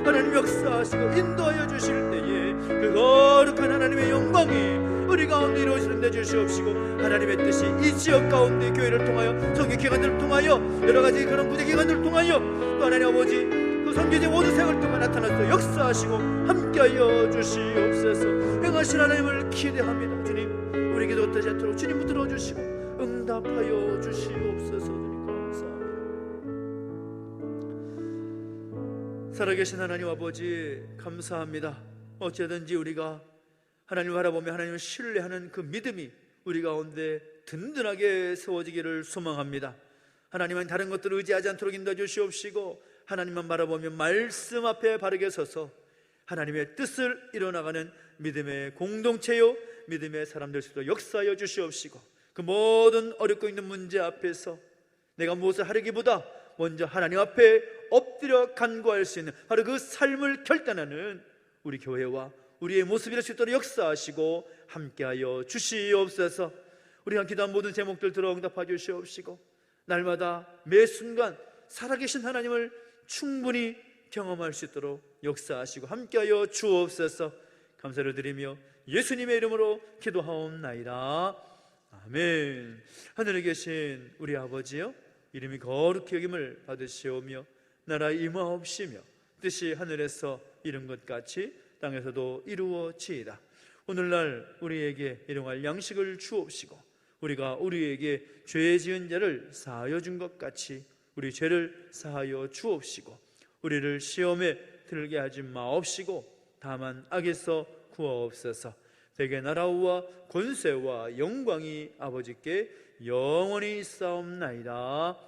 하나님 역사하시고 인도하여 주실 때에 그 거룩한 하나님의 영광이 우리 가운데 이루어지는 데 주시옵시고, 하나님의 뜻이 이 지역 가운데 교회를 통하여, 선교기관들을 통하여, 여러가지 그런 부대기관들을 통하여, 또 하나님 아버지 그 선교지 모든 생을 통해 나타나서 역사하시고 함께하여 주시옵소서. 행하신 하나님을 기대합니다. 주님, 우리 기도 헛되지 않도록 주님 붙들어 주시고 응답하여 주시옵소서. 주님 감사합니다. 살아계신 하나님 아버지 감사합니다. 어찌든지 우리가 하나님을 바라보며 하나님을 신뢰하는 그 믿음이 우리 가운데 든든하게 세워지기를 소망합니다. 하나님은 다른 것들을 의지하지 않도록 인도해 주시옵시고, 하나님만 바라보며 말씀 앞에 바르게 서서 하나님의 뜻을 이뤄나가는 믿음의 공동체요, 믿음의 사람들 수도 역사하여 주시옵시고, 그 모든 어렵고 있는 문제 앞에서 내가 무엇을 하려기보다 먼저 하나님 앞에 엎드려 간구할 수 있는 바로 그 삶을 결단하는 우리 교회와 우리의 모습이 될 수 있도록 역사하시고 함께하여 주시옵소서. 우리가 기도한 모든 제목들 들어 응답하여 주시옵시고, 날마다 매 순간 살아계신 하나님을 충분히 경험할 수 있도록 역사하시고 함께하여 주옵소서. 감사를 드리며 예수님의 이름으로 기도하옵나이다. 아멘. 하늘에 계신 우리 아버지여, 이름이 거룩히 여김을 받으시오며 나라 임하옵시며 뜻이 하늘에서 이룬 것 같이 땅에서도 이루어지이다. 오늘날 우리에게 일용할 양식을 주옵시고, 우리가 우리에게 죄 지은 자를 사하여 준 것 같이 우리 죄를 사하여 주옵시고, 우리를 시험에 들게 하지 마옵시고 다만 악에서 구하옵소서. 대개 나라와 권세와 영광이 아버지께 영원히 있사옵나이다.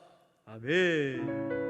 아멘.